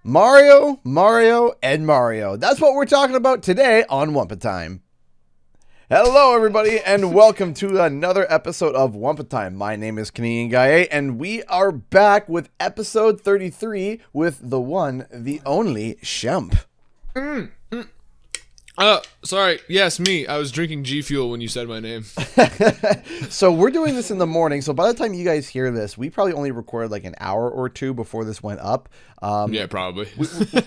Mario, Mario, and Mario. That's what we're talking about today on Wumpa Time. Hello, everybody, and welcome to another episode of Wumpa Time. My name is Canadian Guy A, and we are back with episode 33 with the one, the only Shemp. Sorry. Yes, me. I was drinking G Fuel when you said my name. So we're doing this in the morning. So by the time you guys hear this, we probably only recorded like an hour or two before this went up. Yeah, probably.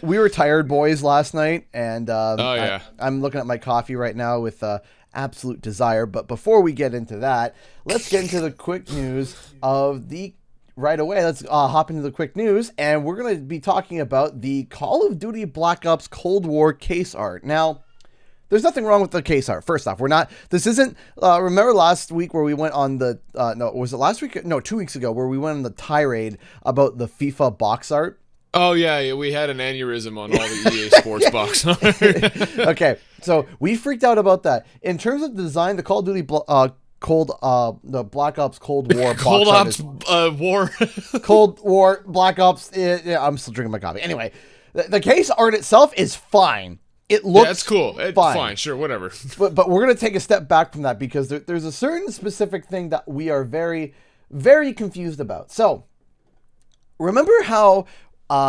we were tired boys last night, and yeah. I'm looking at my coffee right now with absolute desire. But before we get into that, let's get into the quick news of the right away. Let's hop into the quick news, and we're going to be talking about the Call of Duty Black Ops Cold War case art. Now, there's nothing wrong with the case art. First off, this isn't, remember last week where we went on the, no, was it last week? No, 2 weeks ago, where we went on the tirade about the FIFA box art. Oh, yeah, we had an aneurysm on all the EA Sports box art. Okay, so we freaked out about that. In terms of design, the Call of Duty the Black Ops Cold War box art War. Cold War Black Ops, I'm still drinking my coffee. Anyway, the case art itself is fine. It looks that's cool. It's fine, sure, whatever. But we're going to take a step back from that because there's a certain specific thing that we are very, very confused about. So, remember how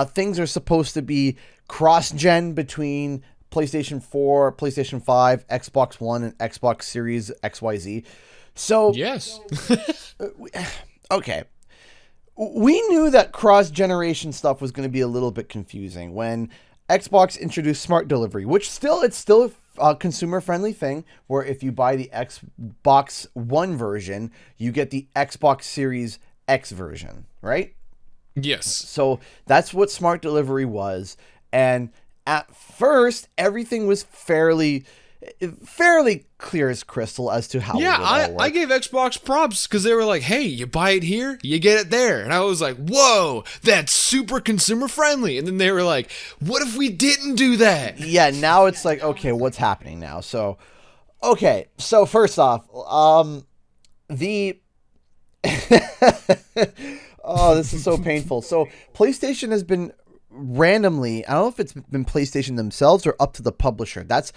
things are supposed to be cross-gen between PlayStation 4, PlayStation 5, Xbox One, and Xbox Series XYZ? So, yes. Okay. We knew that cross-generation stuff was going to be a little bit confusing when Xbox introduced Smart Delivery, which it's still a consumer-friendly thing, where if you buy the Xbox One version, you get the Xbox Series X version, right? Yes. So that's what Smart Delivery was, and at first, everything was fairly clear as crystal as to how it would all work. I gave Xbox props because they were like, hey, you buy it here, you get it there. And I was like, whoa, that's super consumer friendly. And then they were like, what if we didn't do that? Yeah, now it's like, okay, what's happening now? So first off, the oh, this is so painful. So PlayStation has been randomly, I don't know if it's been PlayStation themselves or up to the publisher. That's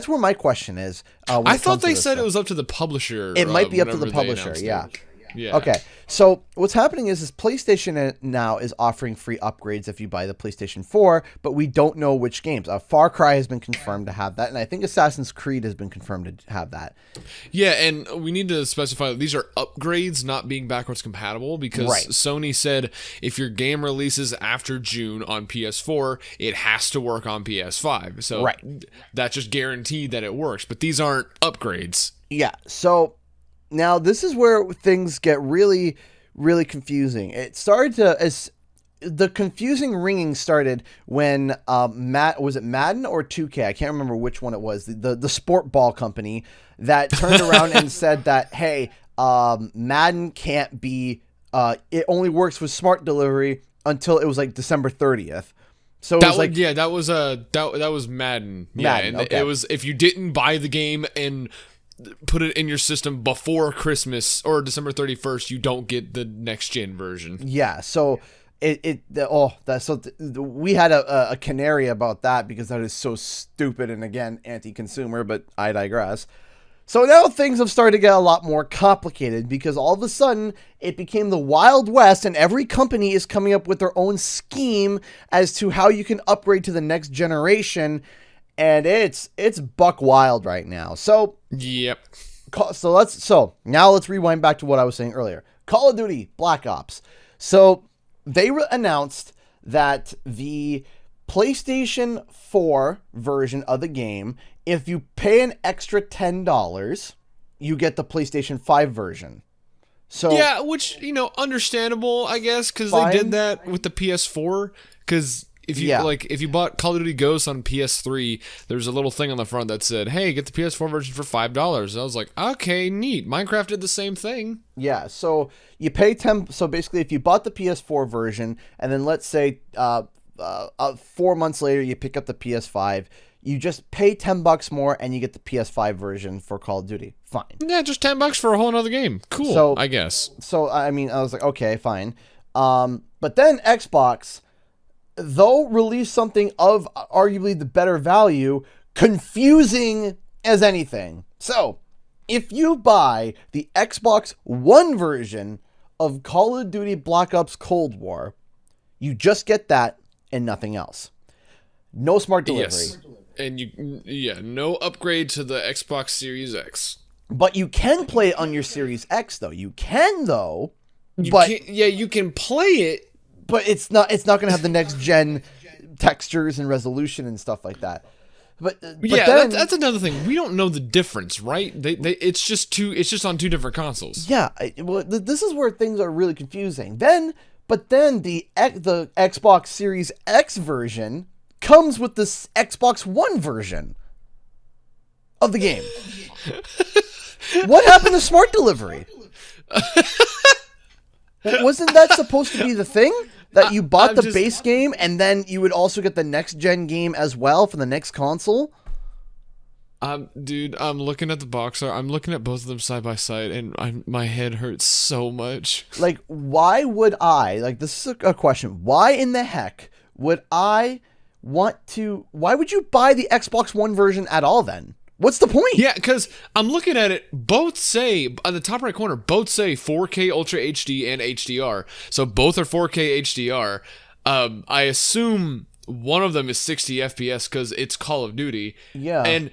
where my question is. I thought they said it was up to the publisher. It might be up to the publisher, yeah. Yeah. Okay, so what's happening is PlayStation now is offering free upgrades if you buy the PlayStation 4, but we don't know which games. Far Cry has been confirmed to have that, and I think Assassin's Creed has been confirmed to have that. Yeah, and we need to specify that these are upgrades, not being backwards compatible, because Sony said if your game releases after June on PS4, it has to work on PS5. So that's just guaranteed that it works, but these aren't upgrades. Yeah, so now, this is where things get really, really confusing. It started the confusing ringing started when was it Madden or 2K? I can't remember which one it was. The sport ball company that turned around and said that, hey, Madden can't be. It only works with Smart Delivery until it was like December 30th. So it was like, yeah, that was Madden. Yeah, Madden, and it was if you didn't buy the game and put it in your system before Christmas or December 31st, you don't get the next gen version. Yeah, so we had a canary about that because that is so stupid and again anti-consumer, but I digress. So now things have started to get a lot more complicated because all of a sudden it became the Wild West and every company is coming up with their own scheme as to how you can upgrade to the next generation. And it's buck wild right now. So yep. So now let's rewind back to what I was saying earlier. Call of Duty Black Ops. So they announced that the PlayStation 4 version of the game, if you pay an extra $10, you get the PlayStation 5 version. So yeah, which understandable, I guess, because they did that with the PS4. Because if you bought Call of Duty Ghosts on PS3, there's a little thing on the front that said, hey, get the PS4 version for $5. I was like, okay, neat. Minecraft did the same thing. Yeah, so you pay 10. So basically, if you bought the PS4 version, and then let's say 4 months later you pick up the PS5, you just pay $10 more and you get the PS5 version for Call of Duty. Fine. Yeah, just $10 for a whole other game. Cool, so, I guess. So, I mean, I was like, okay, fine. But then Xbox they'll release something of arguably the better value, confusing as anything. So, if you buy the Xbox One version of Call of Duty Black Ops Cold War, you just get that and nothing else. No smart delivery. Yes. And no upgrade to the Xbox Series X. But you can play it on your Series X, though. You can play it, but it's not going to have the next gen textures and resolution and stuff like that. But then, that's another thing. We don't know the difference, right? It's just on two different consoles. Yeah, this is where things are really confusing. But then the Xbox Series X version comes with this Xbox One version of the game. What happened to smart delivery? Wasn't that supposed to be the thing? That you bought the base game and then you would also get the next gen game as well for the next console? Dude, I'm looking at the box art. I'm looking at both of them side by side, and my head hurts so much. Like, why would I? Like, this is a question. Why in the heck would I want to? Why would you buy the Xbox One version at all then? What's the point? Yeah, because I'm looking at it. Both say, on the top right corner, both say 4K Ultra HD and HDR. So both are 4K HDR. I assume one of them is 60 FPS because it's Call of Duty. Yeah. And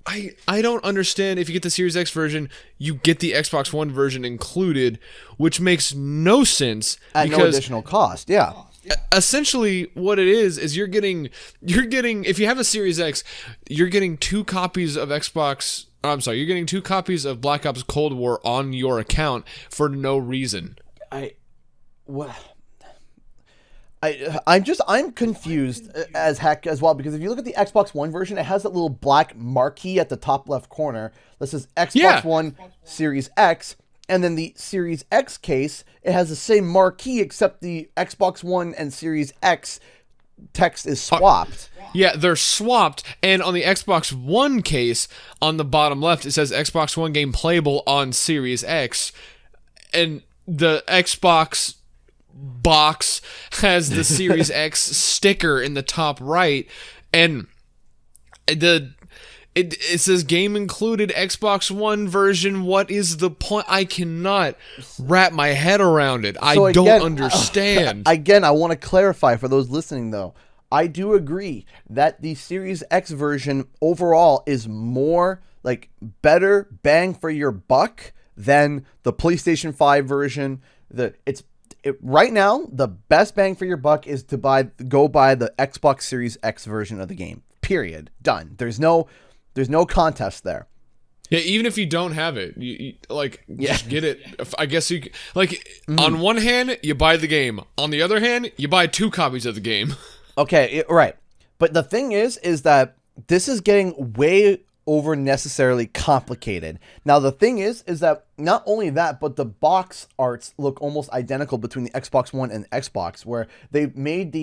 I don't understand. If you get the Series X version, you get the Xbox One version included, which makes no sense. At no additional cost, yeah. Essentially, what it is you're getting, if you have a Series X, you're getting 2 copies of you're getting 2 copies of Black Ops Cold War on your account for no reason. I'm confused as heck as well, because if you look at the Xbox One version, it has that little black marquee at the top left corner that says Xbox One Series X. And then the Series X case, it has the same marquee, except the Xbox One and Series X text is swapped. Yeah, they're swapped. And on the Xbox One case, on the bottom left, it says Xbox One game playable on Series X. And the Xbox box has the Series X sticker in the top right. And It says game included Xbox One version. What is the point? I cannot wrap my head around it. I don't understand. Again, I want to clarify for those listening, though. I do agree that the Series X version overall is more better bang for your buck than the PlayStation 5 version. Right now, the best bang for your buck is to go buy the Xbox Series X version of the game. Period. Done. There's no contest there. Yeah, even if you don't have it, just get it. I guess you on one hand, you buy the game. On the other hand, you buy 2 copies of the game. Okay, right. But the thing is that this is getting way over necessarily complicated. Now, the thing is that not only that, but the box arts look almost identical between the Xbox One and Xbox, where they made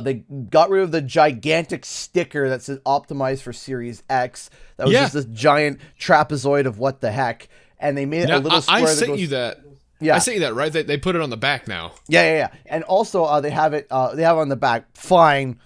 they got rid of the gigantic sticker that says optimized for Series X. That was just this giant trapezoid of what the heck. And they made it a little square. I sent you that. Yeah. I sent you that, right? They put it on the back now. Yeah. And also they have it on the back. Fine.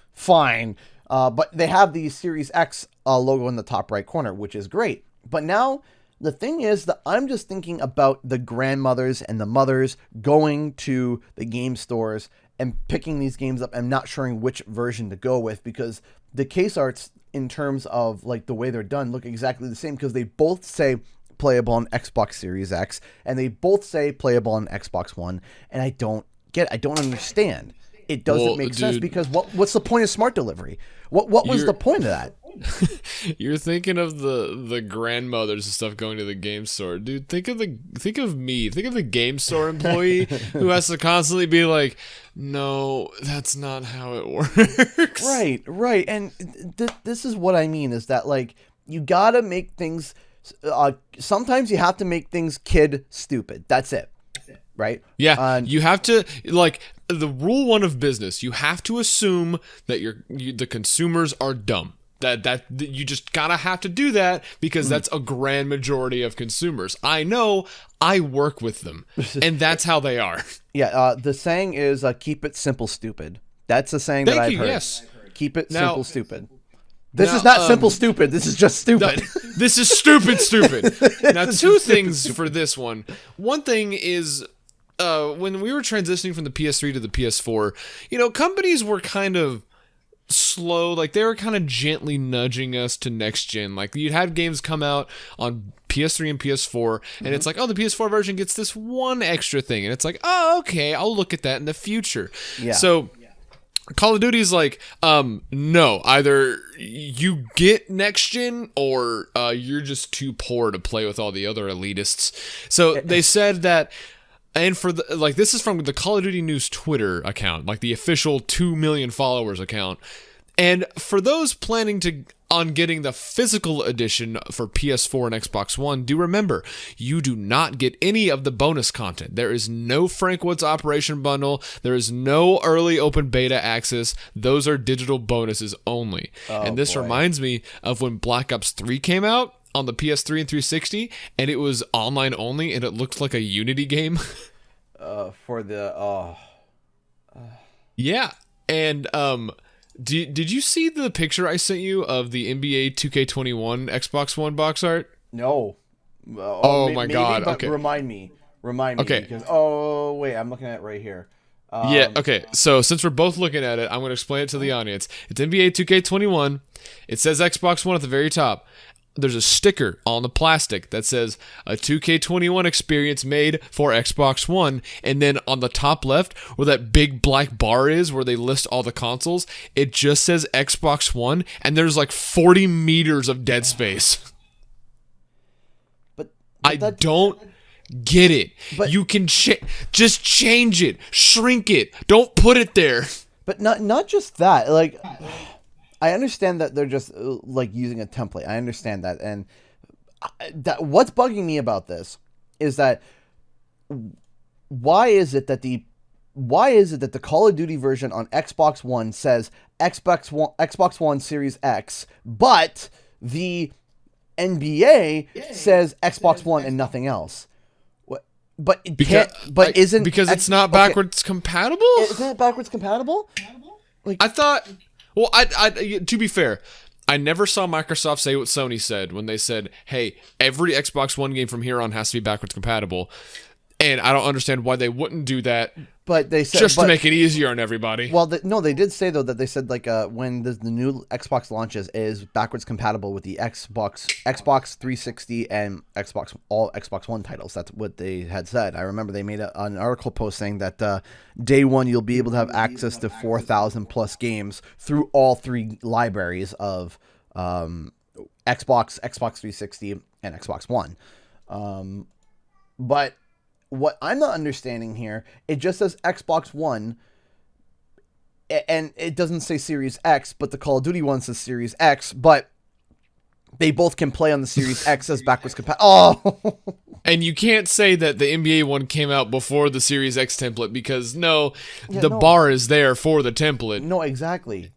But they have the Series X logo in the top right corner, which is great. But now the thing is that I'm just thinking about the grandmothers and the mothers going to the game stores and picking these games up and not sure which version to go with, because the case arts in terms of the way they're done look exactly the same, because they both say playable on Xbox Series X and they both say playable on Xbox One, and I don't understand. It doesn't make sense, because what's the point of smart delivery? What was the point of that? You're thinking of the grandmothers and stuff going to the game store, dude. Think of me. Think of the game store employee who has to constantly be like, no, that's not how it works. Right. And this is what I mean, is that you gotta make things. Sometimes you have to make things kid stupid. That's it. Right? Yeah. You have to the rule 1 of business. You have to assume that the consumers are dumb. That you just gotta have to do that because that's a grand majority of consumers. I know, I work with them, and that's how they are. Yeah, the saying is keep it simple, stupid. That's a saying that I've heard. Yes. Keep it simple, stupid. This is not simple, stupid. This is just stupid. No, this is stupid. Now, two things for this one. One thing is, when we were transitioning from the PS3 to the PS4, companies were kind of slow, like they were kind of gently nudging us to next gen. Like you'd have games come out on PS3 and PS4 and it's like, oh, the PS4 version gets this one extra thing, and it's like, oh, okay, I'll look at that in the future. So Call of Duty is like, no, either you get next gen or you're just too poor to play with all the other elitists. So they said that. And for this is from the Call of Duty News Twitter account, like the official 2 million followers account. And for those planning on getting the physical edition for PS4 and Xbox One, do remember, you do not get any of the bonus content. There is no Frank Woods Operation Bundle. There is no early open beta access. Those are digital bonuses only. And this reminds me of when Black Ops 3 came out on the PS3 and 360, and it was online only, and it looked like a Unity game. Yeah, and did you see the picture I sent you of the NBA 2K21 Xbox One box art? No. My God. Okay. Remind me. Okay. Because, wait, I'm looking at it right here. Okay. So since we're both looking at it, I'm going to explain it to the audience. It's NBA 2K21. It says Xbox One at the very top. There's a sticker on the plastic that says a 2K21 experience made for Xbox One. And then on the top left, where that big black bar is, where they list all the consoles, it just says Xbox One, and there's like 40 meters of dead space. But I don't get it. But you can just change it, shrink it, don't put it there. But not just that, like, I understand that they're just like using a template. I understand that, and what's bugging me about this is that why is it that the Call of Duty version on Xbox One says Xbox One Series X, but the NBA says Xbox One and nothing else? But isn't because it's not backwards compatible? Isn't it backwards compatible? Like, I thought. Well, I to be fair, I never saw Microsoft say what Sony said when they said, "Hey, every Xbox One game from here on has to be backwards compatible." And I don't understand why they wouldn't do that. But they said just to make it easier on everybody. Well, no, they did say though that they said like when the new Xbox launches is backwards compatible with the Xbox 360 and all Xbox One titles. That's what they had said. I remember they made an article post saying that day one you'll be able to have access to 4,000 plus games through all three libraries of Xbox 360, and Xbox One. But what I'm not understanding here, it just says Xbox One, and it doesn't say Series X, but the Call of Duty one says Series X, but they both can play on the Series X as backwards compatible. Oh! And you can't say that the NBA one came out before the Series X template, because the bar is there for the template. No, exactly.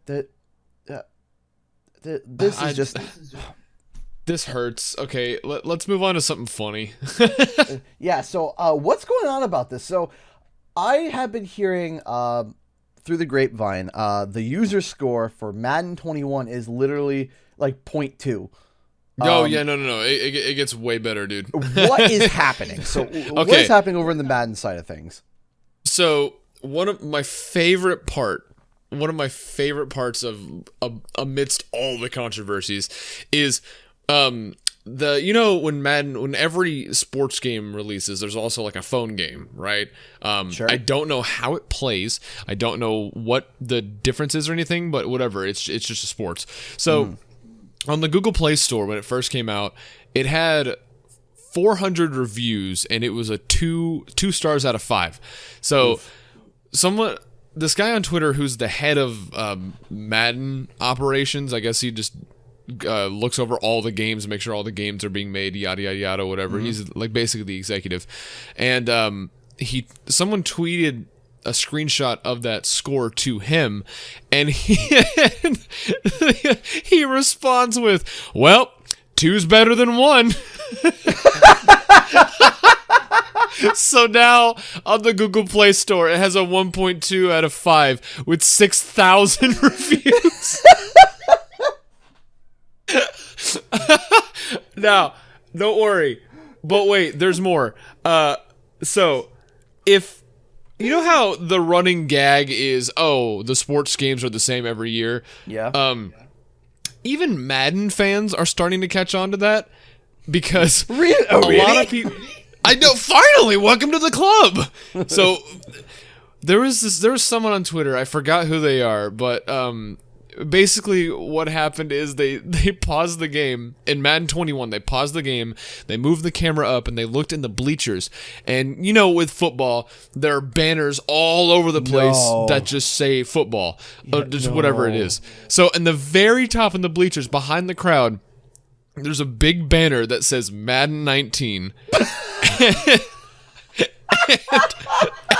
This is just... This hurts. Okay, let's move on to something funny. Yeah, so what's going on about this? So I have been hearing through the grapevine, the user score for Madden 21 is literally like 0.2. No. It gets way better, dude. What is happening? So what is happening over in the Madden side of things? So one of my favorite parts of amidst all the controversies is when every sports game releases, there's also like a phone game, right? Sure. I don't know how it plays. I don't know what the difference is or anything, but whatever. It's just a sports. So on the Google Play Store, when it first came out, it had 400 reviews and it was a two stars out of 5. So this guy on Twitter who's the head of Madden operations, I guess he just looks over all the games, make sure all the games are being made, yada yada yada, whatever. He's like basically the executive, and someone tweeted a screenshot of that score to him, and he responds with, "Well, 2's better than 1." So now on the Google Play Store, it has a 1.2 out of 5 with 6,000 reviews. Now, don't worry, but wait, there's more. So if you know how the running gag is, oh, the sports games are the same every year. Yeah. Even Madden fans are starting to catch on to that because Really? a lot of people. I know. Finally, welcome to the club. So there was someone on Twitter. I forgot who they are, but basically what happened is they paused the game in Madden 21. They paused the game. They moved the camera up and they looked in the bleachers. And you know, with football, there are banners all over the place that just say football, or just whatever it is. So in the very top in the bleachers, behind the crowd, there's a big banner that says Madden 19.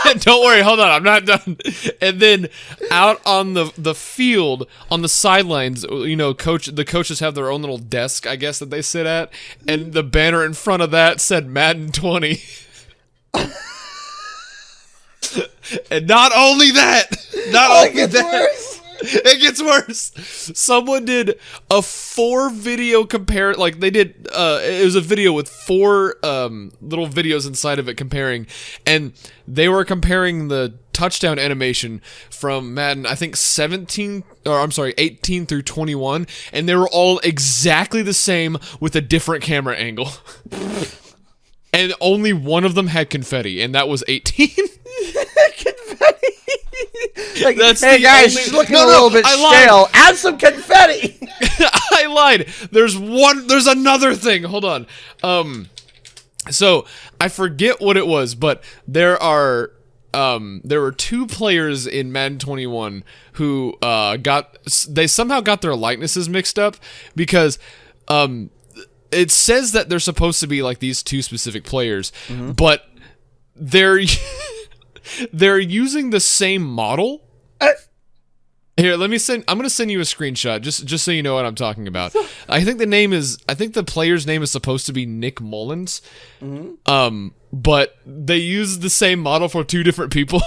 And don't worry, hold on, I'm not done. And then out on the field, on the sidelines, you know, the coaches have their own little desk, I guess, that they sit at, and the banner in front of that said Madden 20. And not only that, it gets worse. Someone did a 4 video compare, like they did, it was a video with 4 little videos inside of it comparing, and they were comparing the touchdown animation from Madden, I think 18 through 21, and they were all exactly the same with a different camera angle. And only one of them had confetti, and that was 18. Confetti. Like, That's hey guys, she's looking a little bit stale. Add some confetti. I lied. There's another thing. Hold on. So I forget what it was, but there were 2 players in Madden 21 who they somehow got their likenesses mixed up because it says that they're supposed to be like these 2 specific players, but they're using the same model. Here, I'm going to send you a screenshot just so you know what I'm talking about. I think the player's name is supposed to be Nick Mullins. But they use the same model for 2 different people.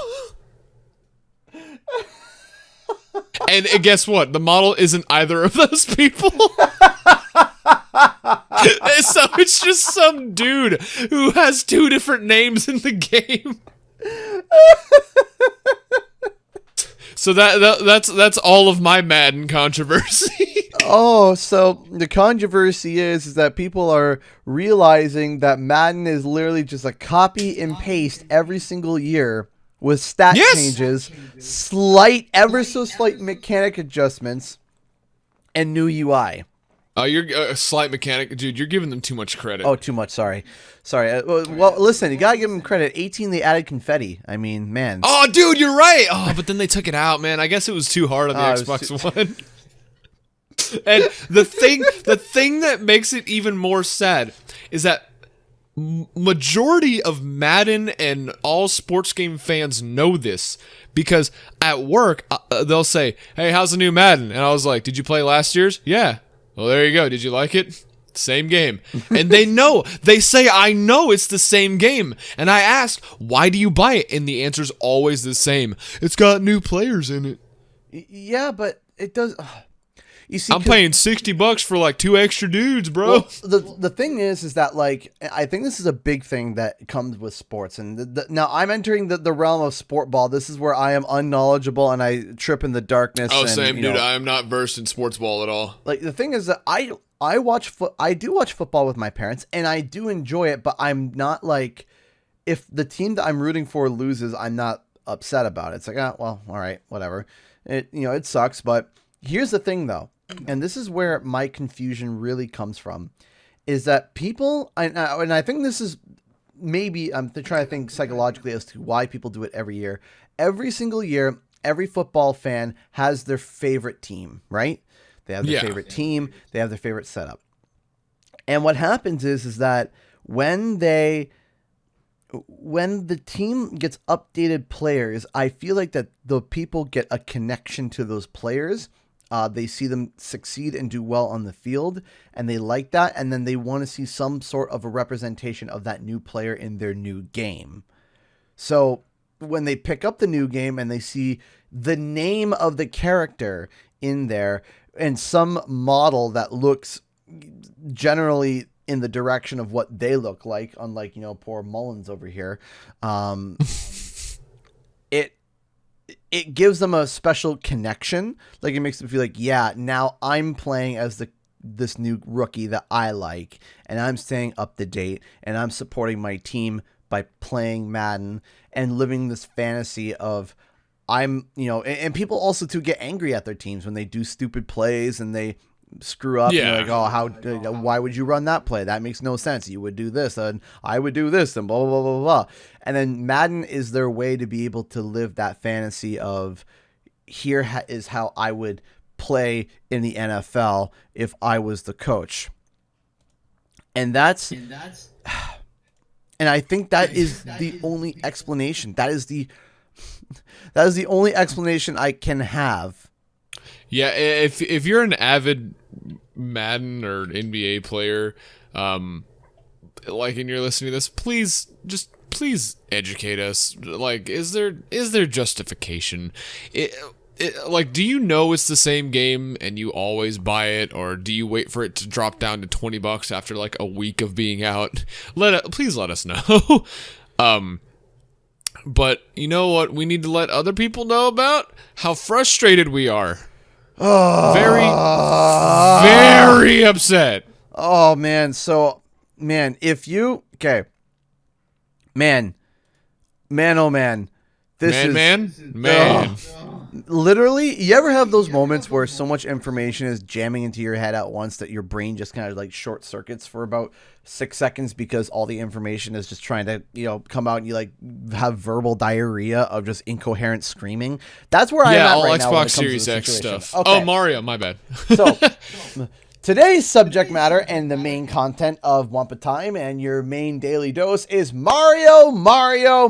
And guess what? The model isn't either of those people. So it's just some dude who has 2 different names in the game. So that's all of my Madden controversy. Oh, so the controversy is that people are realizing that Madden is literally just a copy and paste every single year with stat changes, ever so slight mechanic adjustments, and new UI. You're a slight mechanic, dude. You're giving them too much credit. Oh, too much. Sorry. Well, listen, you gotta give them credit. 18, they added confetti. I mean, man. Oh, dude, you're right. Oh, but then they took it out, man. I guess it was too hard on the Xbox One. And the thing that makes it even more sad is that majority of Madden and all sports game fans know this because at work they'll say, "Hey, how's the new Madden?" And I was like, "Did you play last year's?" "Yeah." "Well, there you go. Did you like it?" "Same game." And they know. They say, "I know it's the same game." And I ask, "Why do you buy it?" And the answer's always the same. "It's got new players in it." Yeah, but it does. You see, I'm paying $60 for like 2 extra dudes, bro. Well, the thing is that, like, I think this is a big thing that comes with sports. And now I'm entering the realm of sport ball. This is where I am unknowledgeable and I trip in the darkness. Oh, same, dude. I am not versed in sports ball at all. Like, the thing is that I do watch football with my parents and I do enjoy it, but I'm not like, if the team that I'm rooting for loses, I'm not upset about it. It's like, well, all right, whatever. It sucks. But here's the thing, though. And this is where my confusion really comes from, is that people, and I think this is maybe, I'm trying to think psychologically as to why people do it every year. Every single year, every football fan has their favorite team, right? They have their favorite team. They have their favorite setup. And what happens is that when when the team gets updated players, I feel like that the people get a connection to those players. They see them succeed and do well on the field, and they like that, and then they want to see some sort of a representation of that new player in their new game. So when they pick up the new game and they see the name of the character in there and some model that looks generally in the direction of what they look like, unlike, poor Mullins over here, it gives them a special connection. Like, it makes them feel like, yeah, now I'm playing as this new rookie that I like, and I'm staying up to date, and I'm supporting my team by playing Madden and living this fantasy of and people also too get angry at their teams when they do stupid plays and they screw up. Yeah. And they're like, why would you run that play? That makes no sense. You would do this and I would do this and blah, blah, blah, blah, blah. And then Madden is their way to be able to live that fantasy of here is how I would play in the NFL if I was the coach. And I think that is the only explanation. That is the only explanation I can have. Yeah, if you're an avid Madden or NBA player, and you're listening to this, please educate us. Like, is there justification? Do you know it's the same game and you always buy it, or do you wait for it to drop down to $20 after like a week of being out? Please let us know. But you know what we need to let other people know about? How frustrated we are. Very, very upset. Oh, man. So, man, okay. Man, oh, man. Man. Literally, you ever have those moments where so much information is jamming into your head at once that your brain just kind of like short circuits for about 6 seconds because all the information is just trying to, come out, and you like have verbal diarrhea of just incoherent screaming? That's where I am at right now. Yeah, all Xbox Series X stuff. Okay. Oh, Mario, my bad. So, today's subject matter and the main content of Wumpa Time and your main daily dose is Mario Madness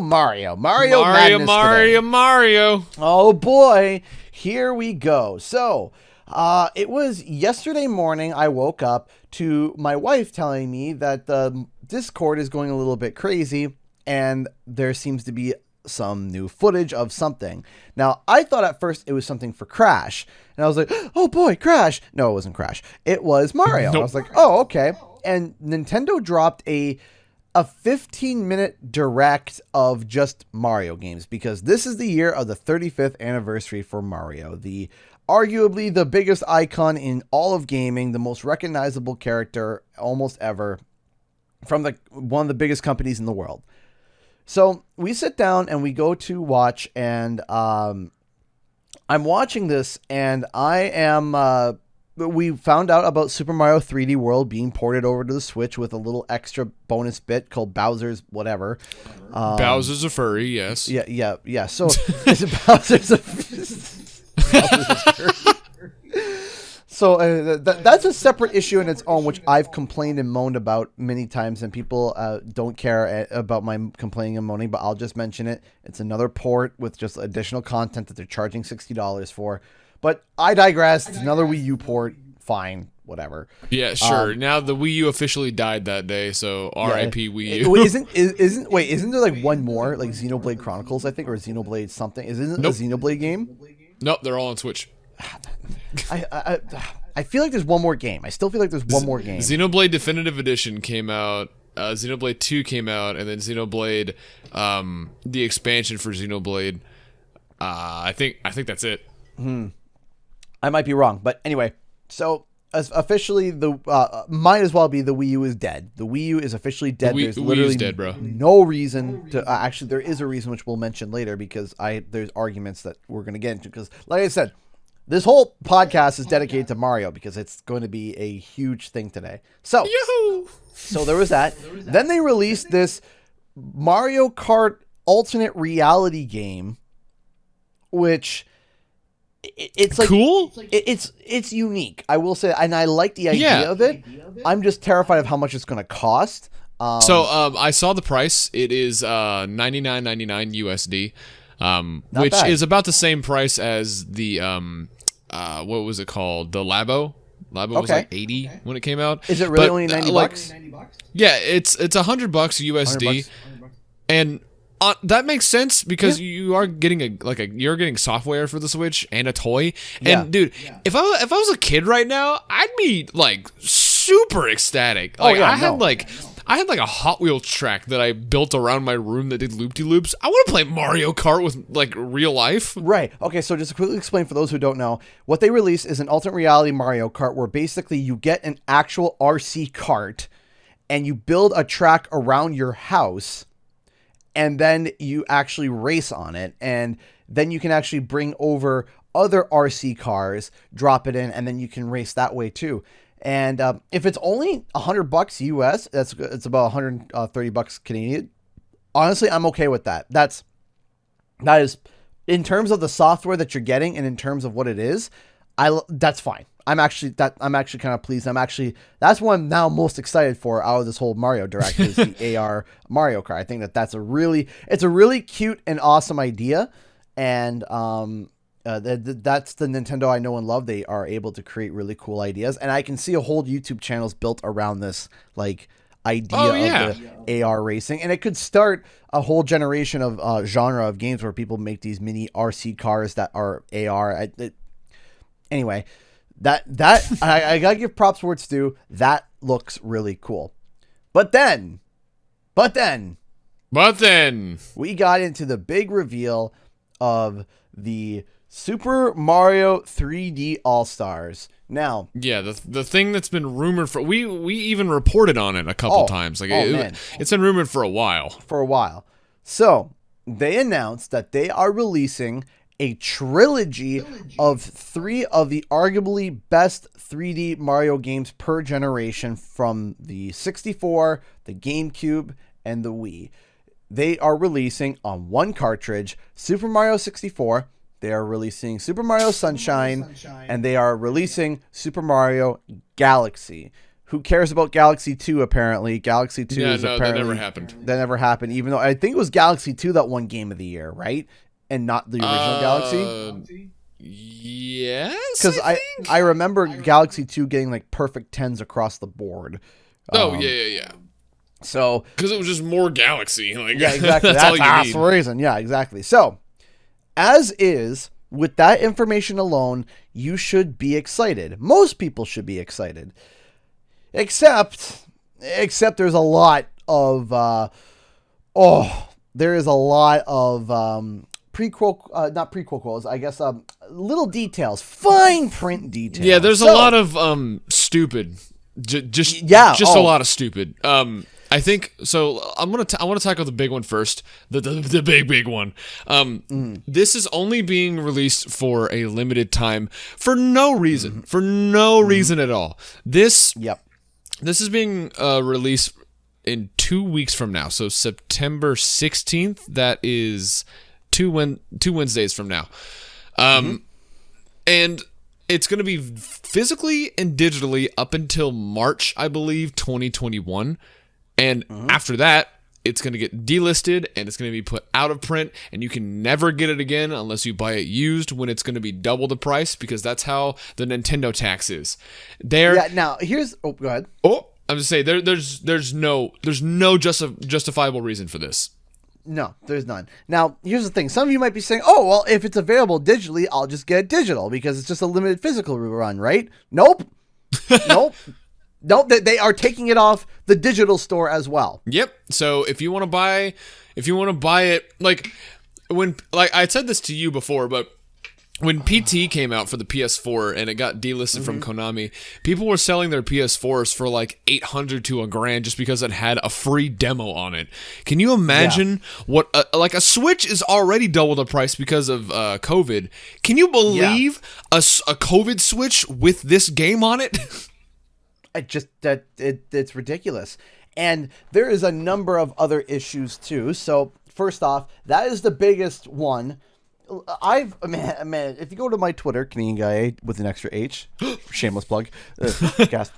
today. Mario. Oh boy, here we go. So, it was yesterday morning I woke up to my wife telling me that the Discord is going a little bit crazy and there seems to be some new footage of something. Now, I thought at first it was something for Crash, and I was like, oh boy, Crash. No, it wasn't Crash. It was Mario. Nope. I was like, oh, okay. And Nintendo dropped a 15-minute direct of just Mario games, because this is the year of the 35th anniversary for Mario, arguably the biggest icon in all of gaming, the most recognizable character almost ever from one of the biggest companies in the world. So we sit down and we go to watch, and I'm watching this, and we found out about Super Mario 3D World being ported over to the Switch with a little extra bonus bit called Bowser's whatever. Bowser's a furry, yes. Yeah. So Bowser's a furry. So that's a separate issue in its own, which I've complained and moaned about many times, and people don't care about my complaining and moaning, but I'll just mention it. It's another port with just additional content that they're charging $60 for. But I digress. It's another Wii U port. Fine, whatever. Yeah, sure. Now the Wii U officially died that day, so R.I.P. Wii U. Isn't there like one more, like Xenoblade Chronicles, I think, or Xenoblade something? Isn't it a Xenoblade game? Nope, they're all on Switch. I feel like there's one more game. I still feel like there's one more game. Xenoblade Definitive Edition came out. Xenoblade 2 came out, and then Xenoblade, the expansion for Xenoblade. I think that's it. I might be wrong, but anyway. So officially, might as well be the Wii U is dead. The Wii U is officially dead. There's literally dead, bro. No reason to. Actually, there is a reason which we'll mention later, because there's arguments that we're going to get into. Because, like I said, this whole podcast is dedicated to Mario because it's going to be a huge thing today. So, so there was that. Then they released this Mario Kart alternate reality game, which it's like cool. It's unique, I will say, and I like the idea of it. I'm just terrified of how much it's going to cost. I saw the price. It is $99.99 USD, which bad. is about the same price as the what was it called? The Labo. Labo was like 80 when it came out. Is it really only 90 bucks? Yeah, it's $100 USD, and that makes sense because you are getting you're getting software for the Switch and a toy. And dude, if I was a kid right now, I'd be like super ecstatic. Like I had like a Hot Wheels track that I built around my room that did loop-de-loops. I want to play Mario Kart with like real life. Right. Okay, so just to quickly explain for those who don't know, what they released is an alternate reality Mario Kart where basically you get an actual RC kart and you build a track around your house and then you actually race on it. And then you can actually bring over other RC cars, drop it in, and then you can race that way too. And if it's only $100 US, it's about $130 Canadian. Honestly, I'm okay with that. That is in terms of the software that you're getting and in terms of what it is. That's fine. I'm actually kind of pleased. That's what I'm now most excited for out of this whole Mario Direct is the AR Mario Kart. I think it's a really cute and awesome idea, and that's the Nintendo I know and love. They are able to create really cool ideas, and I can see a whole YouTube channels built around this like idea of the AR racing, and it could start a whole generation of genre of games where people make these mini RC cars that are AR. Anyway, that I gotta give props where it's due. That looks really cool, but then we got into the big reveal of the Super Mario 3D All-Stars. Now, yeah, the thing that's been rumored for we even reported on it a couple times. Like it's been rumored for a while. So they announced that they are releasing a trilogy of 3 of the arguably best 3D Mario games per generation from the 64, the GameCube, and the Wii. They are releasing on one cartridge Super Mario 64. They are releasing Super Mario Sunshine, and they are releasing Super Mario Galaxy. Who cares about Galaxy 2, apparently? Galaxy 2 is apparently... that never happened. That never happened, even though I think it was Galaxy 2 that won Game of the Year, right? And not the original Galaxy? Yes, because I remember Galaxy 2 getting like perfect 10s across the board. Yeah. So... Because it was just more Galaxy. Like, yeah, exactly. That's all you need. The reason. Yeah, exactly. So... As is, with that information alone, you should be excited. Most people should be excited. Except there's a lot of, there is a lot of, not prequel quotes, I guess, little details, fine print details. Yeah, there's a lot of, stupid. Just a lot of stupid. I think so. I want to tackle the big one first. The big one. This is only being released for a limited time for no reason. For no reason at all. This is being released in 2 weeks from now. So September 16th. That is two Wednesdays from now. And it's going to be physically and digitally up until March, I believe, 2021. And after that, it's going to get delisted and it's going to be put out of print, and you can never get it again unless you buy it used when it's going to be double the price, because that's how the Nintendo tax is. Now here's go ahead. I'm just saying there's no justifiable reason for this. No, there's none. Now, here's the thing. Some of you might be saying, "Oh, well, if it's available digitally, I'll just get it digital because it's just a limited physical run, right?" Nope. Nope, they are taking it off the digital store as well. Yep. So if you want to buy it, like I said this to you before, but when PT came out for the PS4 and it got delisted from Konami, people were selling their PS4s for like $800 to $1,000 just because it had a free demo on it. Can you imagine what like a Switch is already double the price because of COVID? Can you believe a COVID Switch with this game on it? It's ridiculous. And there is a number of other issues too. So first off, that is the biggest one. If you go to my Twitter, Canadian Guy with an extra H, shameless plug, cast.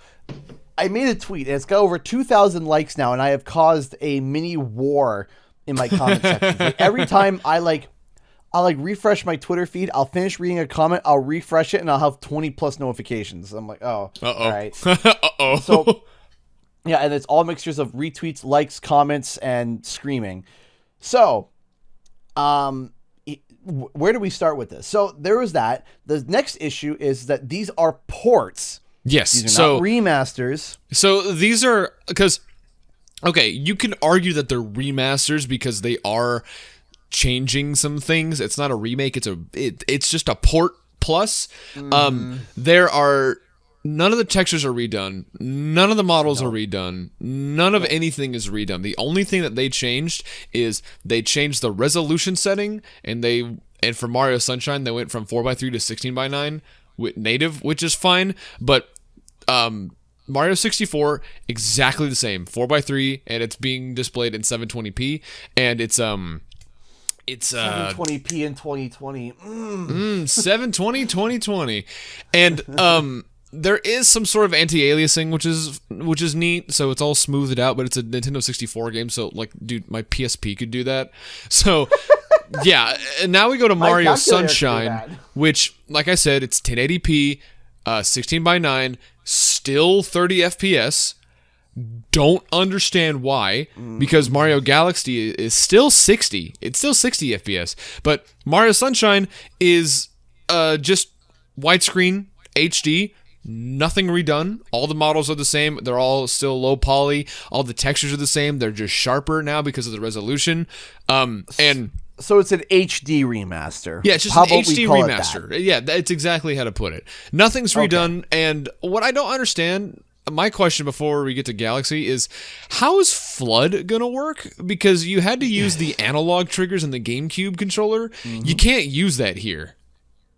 I made a tweet, and it's got over 2,000 likes now, and I have caused a mini war in my comment section. Like, every time I'll refresh my Twitter feed, I'll finish reading a comment, I'll refresh it, and I'll have 20 plus notifications. I'm like, oh, all right. Uh-oh. So, yeah, and it's all mixtures of retweets, likes, comments, and screaming. So, where do we start with this? So there was that. The next issue is that these are ports. Yes. These are not remasters. So these are, because, okay, you can argue that they're remasters because they are changing some things. It's not a remake. It's just a port plus. There are, none of the textures are redone. None of the models are redone. None of anything is redone. The only thing that they changed is they changed the resolution setting, and for Mario Sunshine, they went from 4:3 to 16:9 with native, which is fine. But Mario 64, exactly the same, 4:3, and it's being displayed in 720p, and it's 720p in 2020. 720 2020, and there is some sort of anti-aliasing, which is neat. So it's all smoothed out, but it's a Nintendo 64 game. So, like, dude, my PSP could do that. So, yeah. And now we go to Mario Sunshine, which, like I said, it's 1080p, 16:9, still 30 FPS. Don't understand why, because Mario Galaxy is still 60. It's still 60 FPS, but Mario Sunshine is just widescreen HD. Nothing redone. All the models are the same. They're all still low poly. All the textures are the same. They're just sharper now because of the resolution. And so it's an HD remaster. Yeah, it's just an HD remaster. Yeah, that's exactly how to put it. Nothing's redone. Okay. And what I don't understand, my question before we get to Galaxy is, how is Flood gonna work? Because you had to use the analog triggers in the GameCube controller. You can't use that here.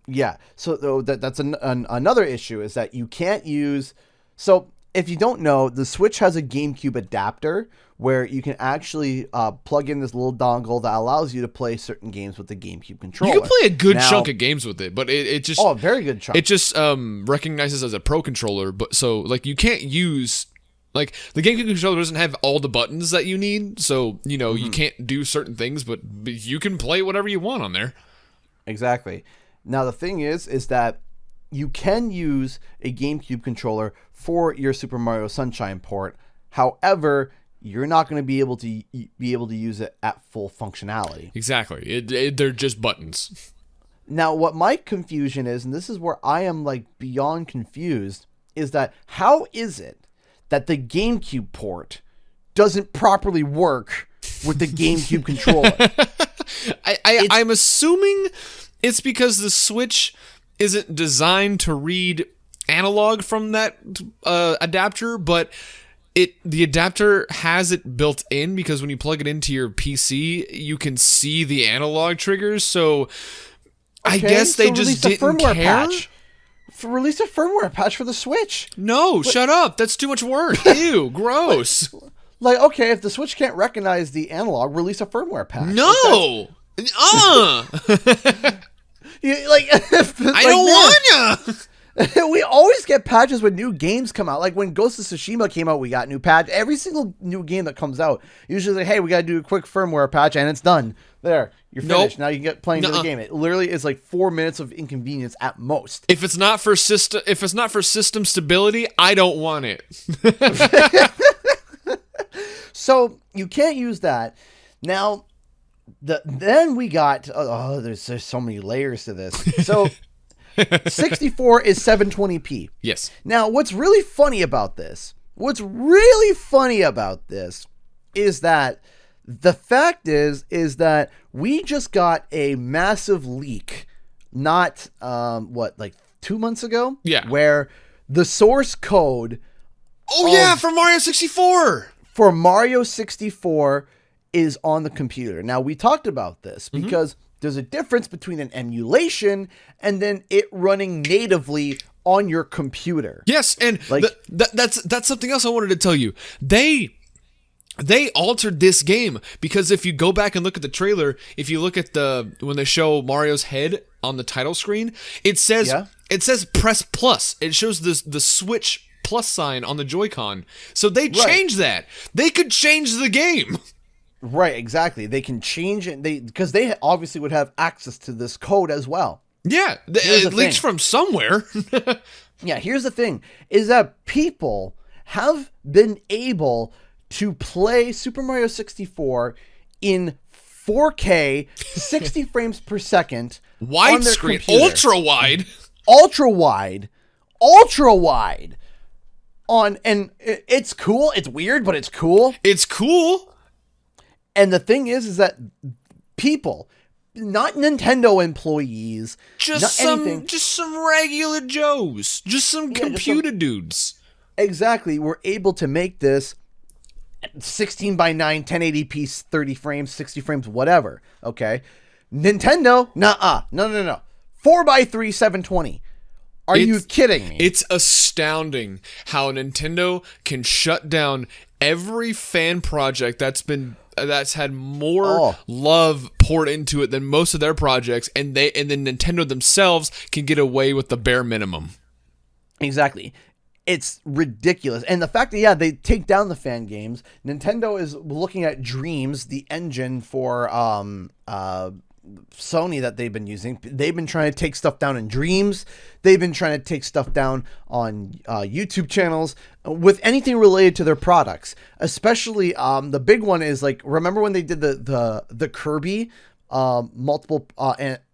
Yeah, so that's another issue, is that you can't use... So, if you don't know, the Switch has a GameCube adapter where you can actually plug in this little dongle that allows you to play certain games with the GameCube controller. You can play a good chunk of games with it, but it just... Oh, a very good chunk. It just recognizes as a Pro controller, but so, like, you can't use... Like, the GameCube controller doesn't have all the buttons that you need, so, you know, you can't do certain things, but you can play whatever you want on there. Exactly. Now, the thing is that you can use a GameCube controller for your Super Mario Sunshine port. However, you're not going to be able to use it at full functionality. Exactly. They're just buttons. Now, what my confusion is, and this is where I am like beyond confused, is that how is it that the GameCube port doesn't properly work with the GameCube controller? I'm assuming it's because the Switch isn't designed to read analog from that adapter, but the adapter has it built in, because when you plug it into your PC, you can see the analog triggers. So I guess they just didn't care. Release a firmware patch for the Switch. No, shut up. That's too much work. Ew, gross. Like, okay, if the Switch can't recognize the analog, release a firmware patch. No. I don't want ya. We always get patches when new games come out. Like when Ghost of Tsushima came out, we got new patch. Every single new game that comes out, usually like, hey, we got to do a quick firmware patch, and it's done. There, you're finished. Now you can get playing the game. It literally is like 4 minutes of inconvenience at most. If it's not for system stability, I don't want it. So you can't use that. Now, then we got there's so many layers to this. So 64 is 720p. Yes. Now, what's really funny about this is that the fact is that we just got a massive leak, not like 2 months ago. Yeah. Where the source code. For Mario 64. For Mario 64 is on the computer. Now, we talked about this because there's a difference between an emulation and then it running natively on your computer. Yes, and like that's something else I wanted to tell you. They altered this game because if you go back and look at the trailer, if you look at when they show Mario's head on the title screen, it says press plus. It shows the Switch plus sign on the Joy-Con. So they changed that. They could change the game. Right, exactly. They can change it because they obviously would have access to this code as well. Yeah, it leaks from somewhere. Yeah, here's the thing, is that people have been able to play Super Mario 64 in 4K, 60 frames per second. Widescreen, ultra wide. And it's cool. It's weird, but it's cool. It's cool. And the thing is that people, not Nintendo employees, just some regular Joes, just some computer dudes. Exactly, were able to make this 16 by 9, 1080p, 30 frames, 60 frames, whatever. Okay, Nintendo, no. 4 by 3, 720. Are you kidding me? It's astounding how Nintendo can shut down every fan project that's had more love poured into it than most of their projects, and then Nintendo themselves can get away with the bare minimum. Exactly. It's ridiculous. And the fact that, they take down the fan games. Nintendo is looking at Dreams, the engine for Sony that they've been using. They've been trying to take stuff down in Dreams. They've been trying to take stuff down on YouTube channels with anything related to their products. Especially the big one is, like, remember when they did the Kirby multiple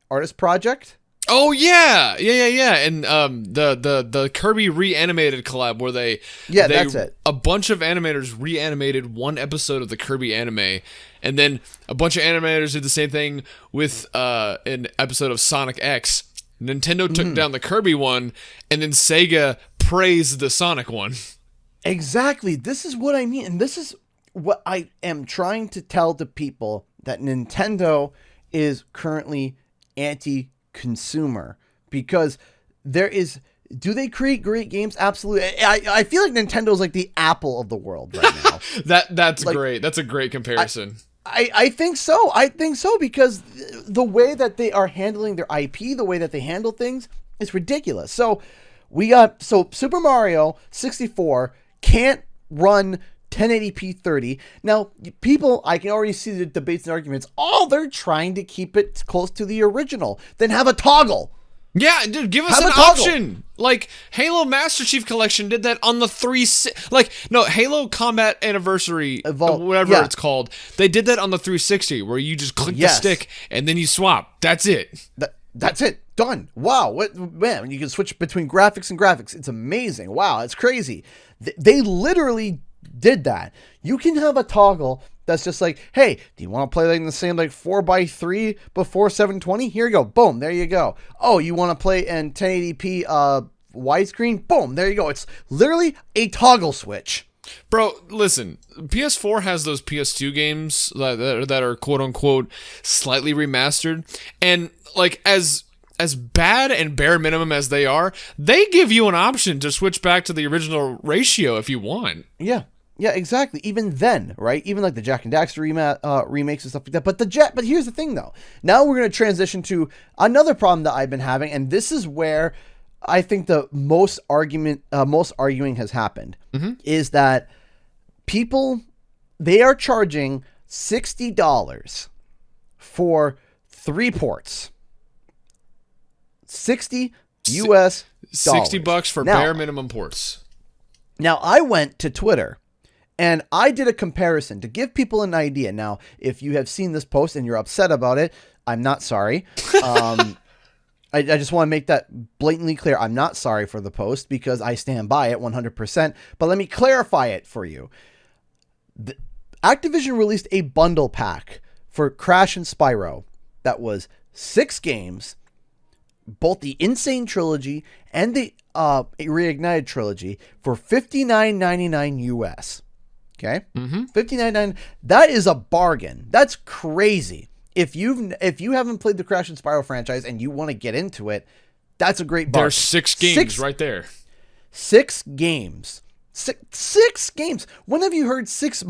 artist project? Oh yeah, and the Kirby reanimated collab where that's it. A bunch of animators reanimated one episode of the Kirby anime, and then a bunch of animators did the same thing with an episode of Sonic X. Nintendo took down the Kirby one, and then Sega praised the Sonic one. Exactly. This is what I mean, and this is what I am trying to tell the people, that Nintendo is currently anti-consumer, because do they create great games? Absolutely. I feel like Nintendo's like the Apple of the world right now. That's like, great. That's a great comparison. I think so. I think so, because the way that they are handling their IP, the way that they handle things, is ridiculous. So Super Mario 64 can't run 1080p 30. Now, people, I can already see the debates and arguments. They're trying to keep it close to the original. Then have a toggle. Yeah, dude, give us an option. Like, Halo Master Chief Collection did that on the Halo Combat Anniversary, whatever it's called. They did that on the 360, where you just click the stick and then you swap. That's it. That's it. Done. Wow. Man, you can switch between graphics and graphics. It's amazing. Wow, it's crazy. They literally did that. You can have a toggle that's just like, hey, do you want to play like in the same 4x3 before 720? Here you go. Boom. There you go. Oh, you want to play in 1080p widescreen? Boom. There you go. It's literally a toggle switch. Bro, listen, PS4 has those PS2 games that are quote unquote slightly remastered, and like as bad and bare minimum as they are, they give you an option to switch back to the original ratio if you want. Yeah, exactly. Even then, right? Even like the Jak and Daxter remakes and stuff like that. But here's the thing, though. Now we're going to transition to another problem that I've been having, and this is where I think the most arguing has happened. Is that people, they are charging $60 for 3 ports. $60 US. $60 for bare minimum ports. Now I went to Twitter. And I did a comparison to give people an idea. Now, if you have seen this post and you're upset about it, I'm not sorry. I just want to make that blatantly clear. I'm not sorry for the post, because I stand by it 100%. But let me clarify it for you. Activision released a bundle pack for Crash and Spyro that was 6 games, both the Insane Trilogy and the Reignited Trilogy, for $59.99 US. Okay, $59.99. That is a bargain. That's crazy. If you haven't played the Crash and Spyro franchise and you want to get into it, that's a great bargain. There's 6 games right there. 6 games. Six games. When have you heard 6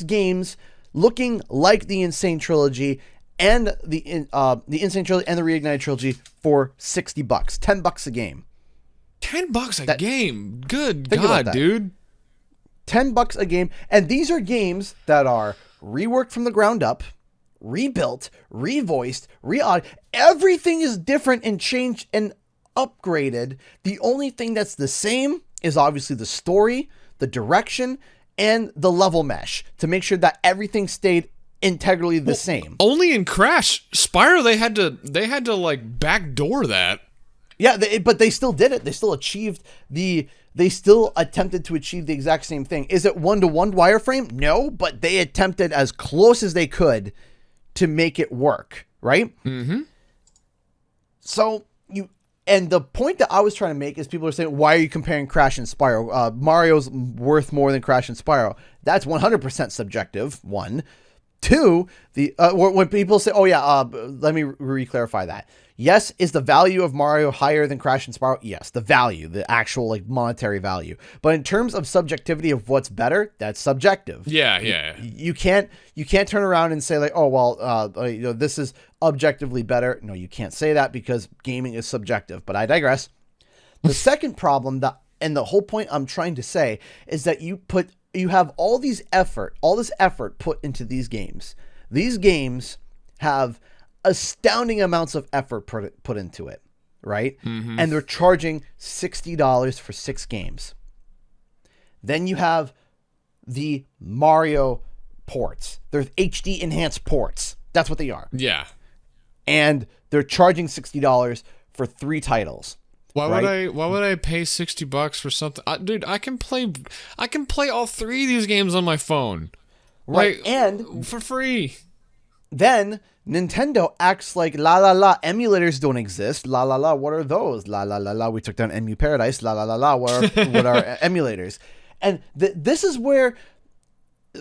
games looking like the Insane Trilogy and the Insane Trilogy and the Reignited Trilogy for $60, $10 a game? $10 a game. Good Think about God, that. dude. $10 a game. And these are games that are reworked from the ground up, rebuilt, revoiced, everything is different and changed and upgraded. The only thing that's the same is obviously the story, the direction, and the level mesh to make sure that everything stayed integrally the same. Only in Crash Spyro they had to like backdoor that. Yeah, but they still did it. They still achieved they still attempted to achieve the exact same thing. Is it 1-to-1 wireframe? No, but they attempted as close as they could to make it work, right? Mm-hmm. So and the point that I was trying to make is people are saying, why are you comparing Crash and Spyro? Mario's worth more than Crash and Spyro. That's 100% subjective, one. Two, when people say, oh yeah, let me re-clarify that. Yes, is the value of Mario higher than Crash and Spyro? Yes, the value, the actual like monetary value. But in terms of subjectivity of what's better, that's subjective. Yeah. You can't turn around and say like, oh well, this is objectively better. No, you can't say that because gaming is subjective. But I digress. The second problem and the whole point I'm trying to say is that you have all this effort put into these games. These games have astounding amounts of effort put into it, right? Mm-hmm. And they're charging $60 for 6 games. Then you have the Mario ports. They're HD enhanced ports. That's what they are. Yeah. And they're charging $60 for 3 titles. Why would I pay $60 for something? Dude, I can play all 3 of these games on my phone. Right. Like, and for free. Then Nintendo acts like emulators don't exist. What are those? We took down Emu Paradise. What are emulators? And this is where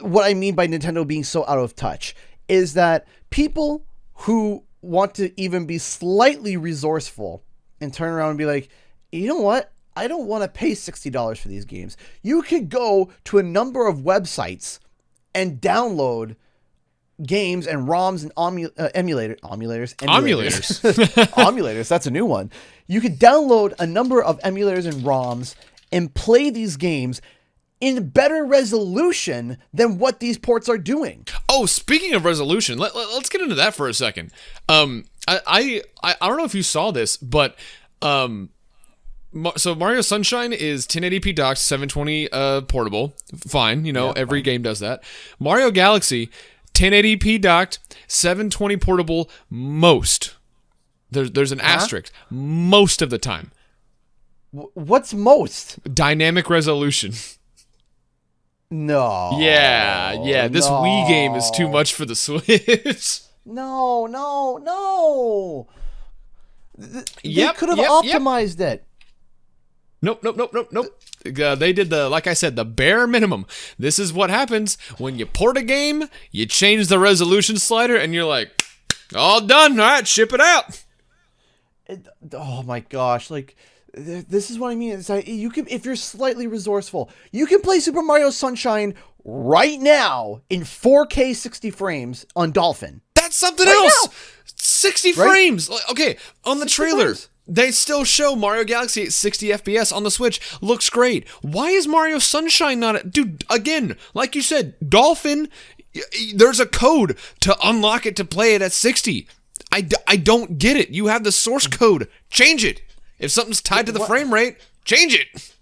what I mean by Nintendo being so out of touch is that people who want to even be slightly resourceful and turn around and be like, you know what? I don't want to pay $60 for these games. You could go to a number of websites and download games and ROMs and emulators. Emulators, that's a new one. You could download a number of emulators and ROMs and play these games in better resolution than what these ports are doing. Oh, speaking of resolution, let's get into that for a second. I don't know if you saw this, but so Mario Sunshine is 1080p docked, 720 portable. Fine, every game does that. Mario Galaxy 1080p docked, 720 portable most. There's an asterisk. Most of the time. What's most? Dynamic resolution. No. Yeah. This Wii game is too much for the Switch. No. They could have optimized it. Nope. They did like I said, the bare minimum. This is what happens when you port a game, you change the resolution slider, and you're like, all done. All right, ship it out. Oh my gosh. Like, this is what I mean. It's like you can, if you're slightly resourceful, you can play Super Mario Sunshine right now in 4K 60 frames on Dolphin. That's something else. Now. 60 frames. Okay, on the trailer. Frames. They still show Mario Galaxy at 60 FPS on the Switch. Looks great. Why is Mario Sunshine not... Dude, again, like you said, Dolphin, there's a code to unlock it to play it at 60. I don't get it. You have the source code. Change it. If something's tied to the frame rate, change it.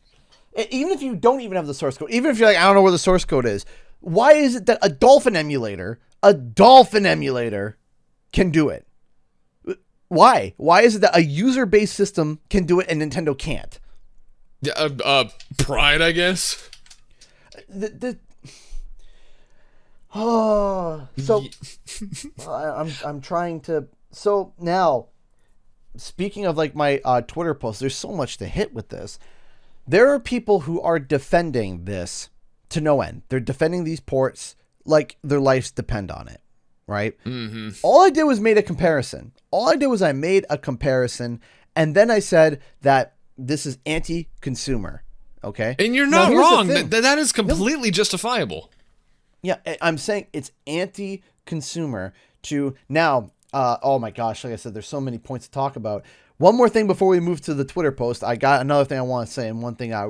Even if you don't even have the source code, even if you're like, I don't know where the source code is, why is it that a Dolphin emulator can do it? Why? Why is it that a user-based system can do it and Nintendo can't? Pride, I guess. I'm trying to. So now, speaking of like my Twitter posts, there's so much to hit with this. There are people who are defending this to no end. They're defending these ports like their lives depend on it. Right? Mm-hmm. All I did was made a comparison. I made a comparison, and then I said that this is anti-consumer. Okay? And you're not wrong. That is completely justifiable. Yeah, I'm saying it's anti-consumer to now. Oh my gosh! Like I said, there's so many points to talk about. One more thing before we move to the Twitter post. I got another thing I want to say, and one thing that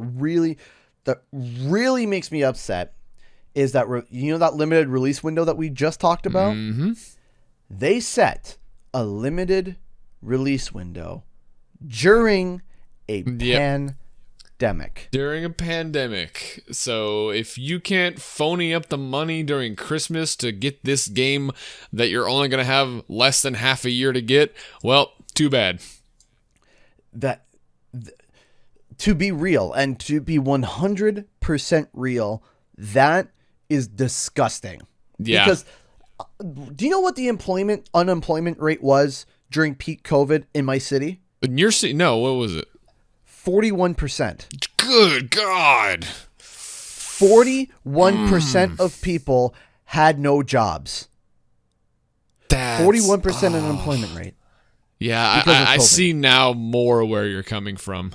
really makes me upset is that that limited release window that we just talked about. Mm-hmm. They set a limited release window during a pandemic. During a pandemic. So if you can't phony up the money during Christmas to get this game that you're only going to have less than half a year to get, well, too bad. To be real and to be 100% real, that is disgusting. Yeah. Because do you know what the unemployment rate was during peak COVID in my city? In your city? No, what was it? 41%. Good God. 41% of people had no jobs. That's 41% unemployment rate. Yeah, I see now more where you're coming from.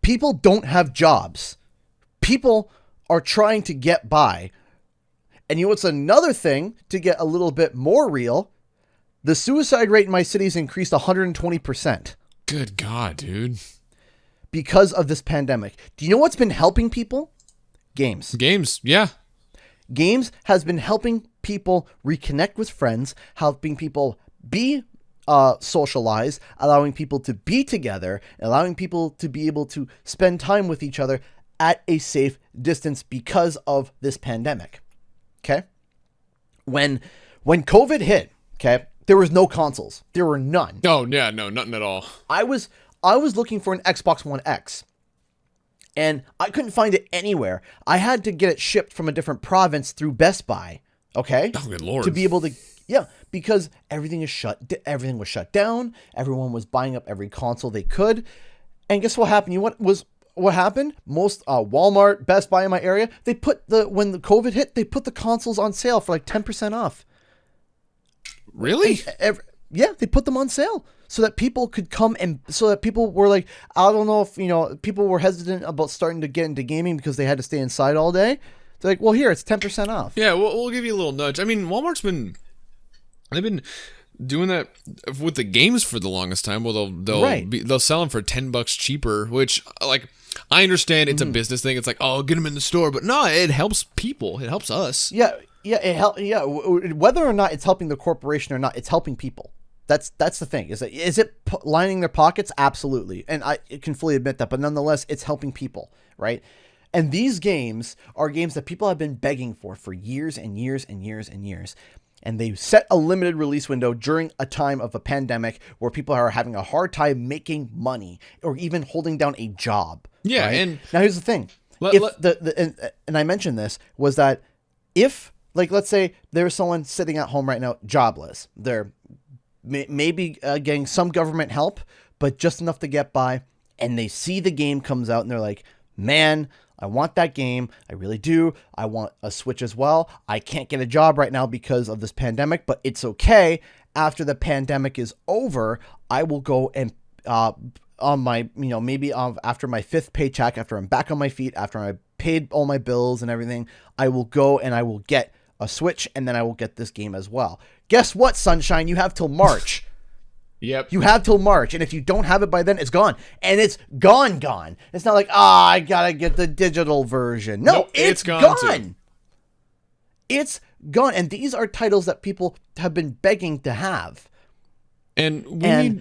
People don't have jobs. People are trying to get by. And you know what's another thing to get a little bit more real? The suicide rate in my city has increased 120%. Good God, dude. Because of this pandemic. Do you know what's been helping people? Games. Games, yeah. Games has been helping people reconnect with friends, helping people be socialized, allowing people to be together, allowing people to be able to spend time with each other at a safe distance because of this pandemic. Okay? When COVID hit, okay, there was no consoles. There were none. Oh, yeah, no, nothing at all. I was looking for an Xbox One X, and I couldn't find it anywhere. I had to get it shipped from a different province through Best Buy, okay? Oh, good Lord. To be able to, because everything was shut down. Everyone was buying up every console they could. And guess what happened? What happened? Most Walmart, Best Buy in my area, when the COVID hit, they put the consoles on sale for like 10% off. Really? They put them on sale so that people could come, and so that people were like, I don't know if, people were hesitant about starting to get into gaming because they had to stay inside all day. They're like, well, here, it's 10% off. Yeah, we'll give you a little nudge. I mean, they've been doing that with the games for the longest time. Well, they'll sell them for $10 cheaper, which, like, I understand it's a business thing. It's like, oh, get them in the store, but no, it helps people. It helps us. Yeah, whether or not it's helping the corporation or not, it's helping people. That's the thing. Is it lining their pockets? Absolutely, and I can fully admit that. But nonetheless, it's helping people, right? And these games are games that people have been begging for years and years and years and years. And they set a limited release window during a time of a pandemic where people are having a hard time making money or even holding down a job. Yeah, right? and now here's the thing. And I mentioned this, was that if, like, let's say there's someone sitting at home right now, jobless. They're maybe getting some government help, but just enough to get by. And they see the game comes out and they're like, man, I want that game. I really do. I want a Switch as well. I can't get a job right now because of this pandemic, but it's okay. After the pandemic is over, I will go and on my, maybe after my 5th paycheck, after I'm back on my feet, after I paid all my bills and everything, I will go and I will get a Switch, and then I will get this game as well. Guess what, Sunshine? You have till March. Yep. You have till March, and if you don't have it by then, it's gone. And it's gone. It's not like, I gotta get the digital version. No, nope, it's gone. It's gone. And these are titles that people have been begging to have. And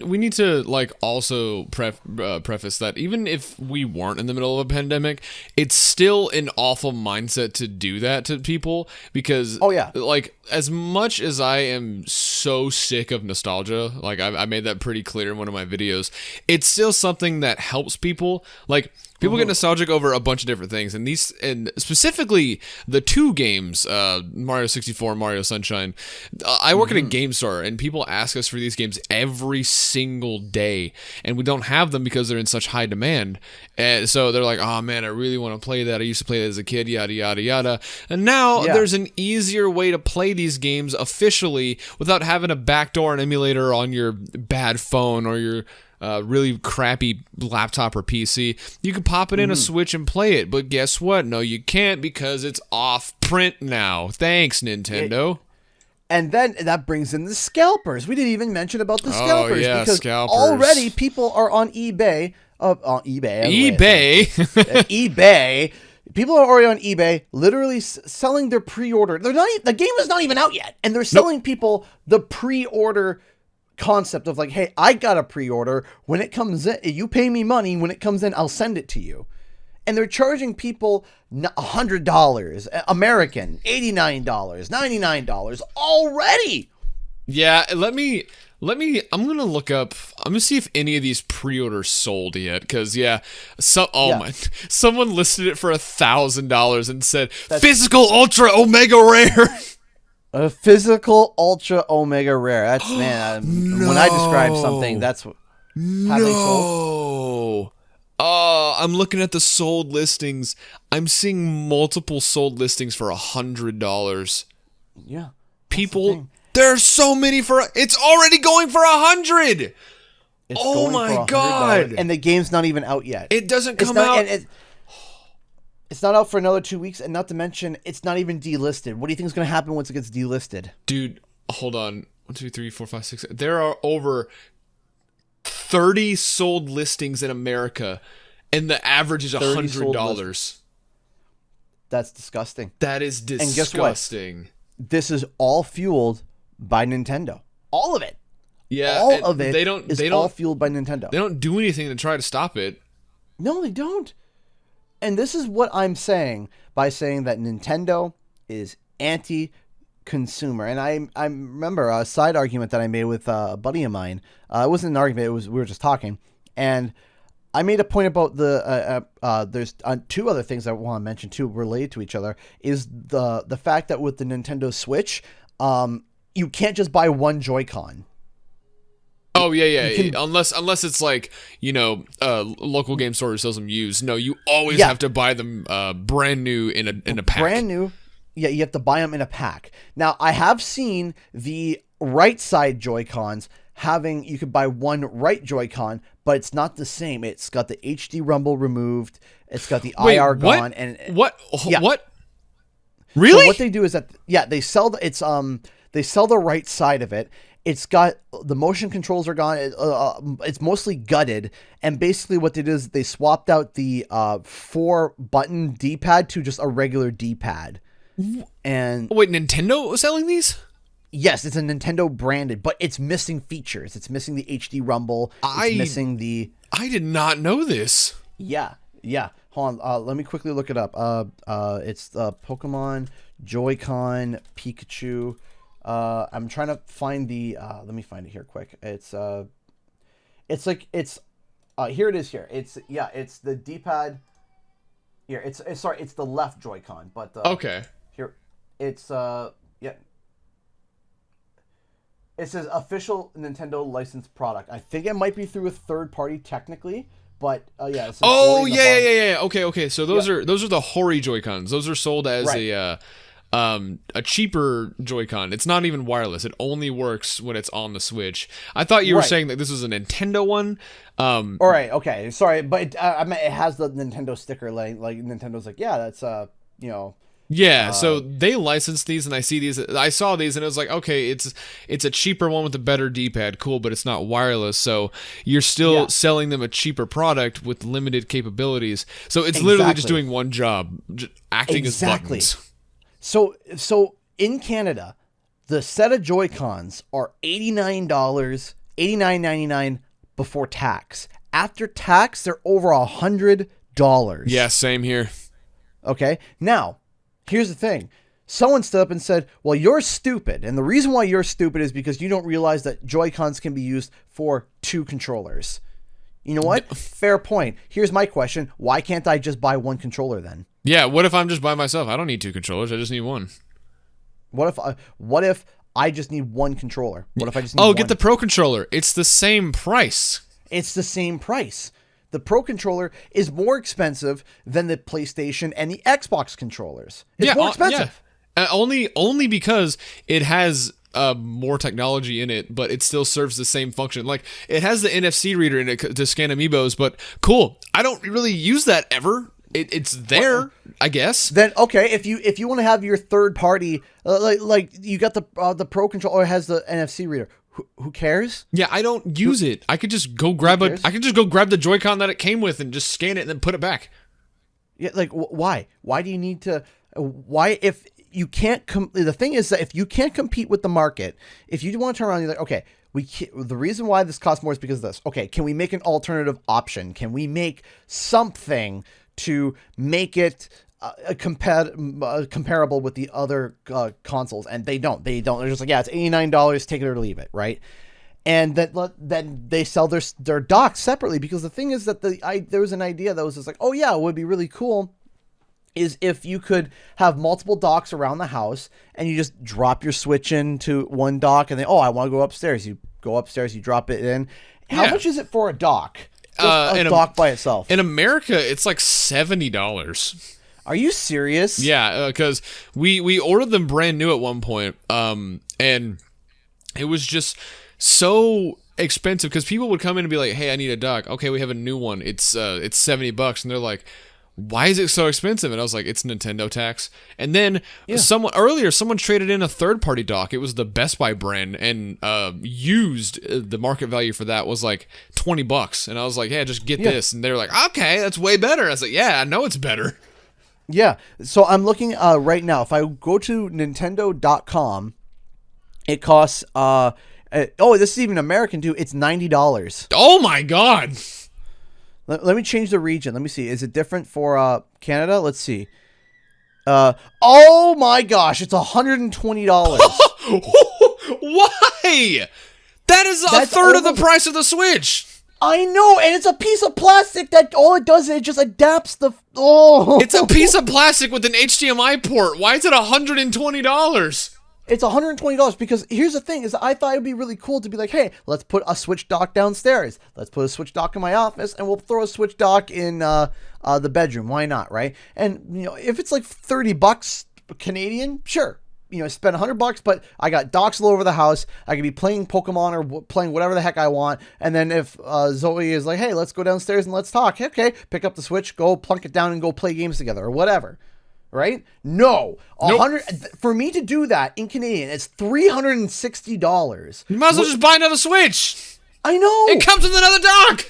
we need to, like, also preface that even if we weren't in the middle of a pandemic, it's still an awful mindset to do that to people because, like, as much as I am so sick of nostalgia, like I made that pretty clear in one of my videos, it's still something that helps people. Like, people get nostalgic over a bunch of different things, and specifically the 2 games, Mario 64 and Mario Sunshine. I work at a game store, and people ask us for these games every single day, and we don't have them because they're in such high demand. And so they're like, oh man, I really want to play that. I used to play that as a kid, yada, yada, yada. And now there's an easier way to play these games officially without having a backdoor and emulator on your bad phone or your really crappy laptop or PC. You can pop it in a Switch and play it, but guess what? No, you can't because it's off print now. Thanks, Nintendo. And then that brings in the scalpers. We didn't even mention about the scalpers because scalpers. already people are on eBay. On eBay. eBay. People are already on eBay, literally selling their pre-order. The game is not even out yet, and they're selling people the pre-order concept of like, hey, I got a pre-order. When it comes in, you pay me money. When it comes in, I'll send it to you. And they're charging people $100, American, $89, $99 already. Yeah, let me, I'm going to look up, I'm going to see if any of these pre-orders sold yet. Cause someone listed it for $1,000 and said, physical ultra omega rare. A physical ultra omega rare. That's, man, when I describe something, that's how they sold. I'm looking at the sold listings. I'm seeing multiple sold listings for $100. Yeah. People, there's so many it's already going for $100. Oh my God. And the game's not even out yet. It doesn't come out. It's not out for another 2 weeks, and not to mention, it's not even delisted. What do you think is going to happen once it gets delisted? Dude, hold on. 1, 2, 3, 4, 5, 6. There are over 30 sold listings in America, and the average is $100. That's disgusting. That is disgusting. And guess what? This is all fueled by Nintendo. All of it. Yeah, all of it is all fueled by Nintendo. They don't do anything to try to stop it. No, they don't. And this is what I'm saying by saying that Nintendo is anti-consumer. And I remember a side argument that I made with a buddy of mine. It wasn't an argument. We were just talking. And I made a point about there's two other things I want to mention too related to each other is the fact that with the Nintendo Switch, you can't just buy one Joy-Con. Oh yeah. Unless it's like, local game store who sells them used. No, you always have to buy them brand new in a pack. Brand new. Yeah, you have to buy them in a pack. Now, I have seen the right side Joy-Cons you could buy one right Joy-Con, but it's not the same. It's got the HD rumble removed. It's got the IR gone. And what? Really? So what they do is that they sell the right side of it. It's got the motion controls are gone. It's mostly gutted, and basically what they did is they swapped out the 4-button D-pad to just a regular D-pad. And wait, Nintendo was selling these? Yes, it's a Nintendo branded, but it's missing features. It's missing the HD rumble. It's missing the. I did not know this. Yeah. Hold on. Let me quickly look it up. It's the Pokemon Joy-Con Pikachu. I'm trying to find the. Let me find it here quick. It's here it is here. It's the D-pad. Here it's the left Joy-Con, but okay. Here it's It says official Nintendo licensed product. I think it might be through a third party technically, but yeah. Oh yeah. Okay. So those are the Hori Joy-Cons. Those are sold as a cheaper Joy-Con. It's not even wireless. It only works when it's on the Switch. I thought you were saying that this was a Nintendo one. All right. Okay. Sorry, but I mean, it has the Nintendo sticker. Like Nintendo's like, yeah, that's Yeah, so they licensed these, and I saw these, and it was like, okay, it's a cheaper one with a better D-pad, cool, but it's not wireless, so you're still selling them a cheaper product with limited capabilities. So it's literally just doing one job, just acting as buttons. So in Canada, the set of Joy-Cons are $89, $89.99 before tax. After tax, they're over $100. Yeah, same here. Okay, now. Here's the thing. Someone stood up and said, well, you're stupid. And the reason why you're stupid is because you don't realize that Joy-Cons can be used for 2 controllers. You know what? Fair point. Here's my question. Why can't I just buy one controller then? Yeah, what if I'm just by myself? I don't need 2 controllers. I just need one. What if I just need one controller? What if I just need one? Get the Pro Controller. It's the same price. It's the same price. The Pro Controller is more expensive than the PlayStation and the Xbox controllers. It's more expensive. Yeah. Only because it has more technology in it, but it still serves the same function. Like, it has the NFC reader in it to scan amiibos, but cool. I don't really use that ever. it's there, I guess. Then okay, if you want to have your third party, like you got the Pro controller has the NFC reader. Who cares? Yeah, I don't use it. I could just go grab the Joy-Con that it came with and just scan it and then put it back. Yeah, like why? Why do you need to? Why if you can't? The thing is that if you can't compete with the market, if you want to turn around, you're like, okay, the reason why this costs more is because of this. Okay, can we make an alternative option? Can we make something to make it comparable with the other consoles? And they don't. They're just like, yeah, it's $89, take it or leave it, right? And then they sell their docks separately, because the thing is that there was an idea that was just like, oh yeah, it would be really cool is if you could have multiple docks around the house and you just drop your Switch into one dock and then, I want to go upstairs. You go upstairs, you drop it in. How much is it for a dock? A dock by itself. In America, it's like $70. Are you serious? Yeah, because we ordered them brand new at one point, and it was just so expensive because people would come in and be like, "Hey, I need a dock." Okay, we have a new one. It's $70, and they're like, "Why is it so expensive?" And I was like, "It's Nintendo tax." And then someone traded in a third-party dock. It was the Best Buy brand, and the market value for that was like $20. And I was like, "Yeah, just get this." And they were like, "Okay, that's way better." I was like, "Yeah, I know it's better." Yeah. So I'm looking right now. If I go to Nintendo.com, it costs this is even American too. It's $90. Oh my god. Let me change the region. Let me see. Is it different for Canada? Let's see. Oh my gosh, it's $120. Why? That is a third of the price of the Switch. I know, and it's a piece of plastic that all it does is it just adapts the. It's a piece of plastic with an HDMI port. Why is it $120? It's $120 because here's the thing: is I thought it'd be really cool to be like, hey, let's put a Switch dock downstairs. Let's put a Switch dock in my office, and we'll throw a Switch dock in the bedroom. Why not, right? And if it's like $30 Canadian, sure. Spend $100, but I got docks all over the house. I could be playing Pokemon or playing whatever the heck I want. And then if Zoe is like, hey, let's go downstairs and let's talk. Okay, pick up the Switch, go plunk it down and go play games together or whatever. Right? No. Nope. For me to do that in Canadian, it's $360. You might as well just buy another Switch. I know. It comes with another dock.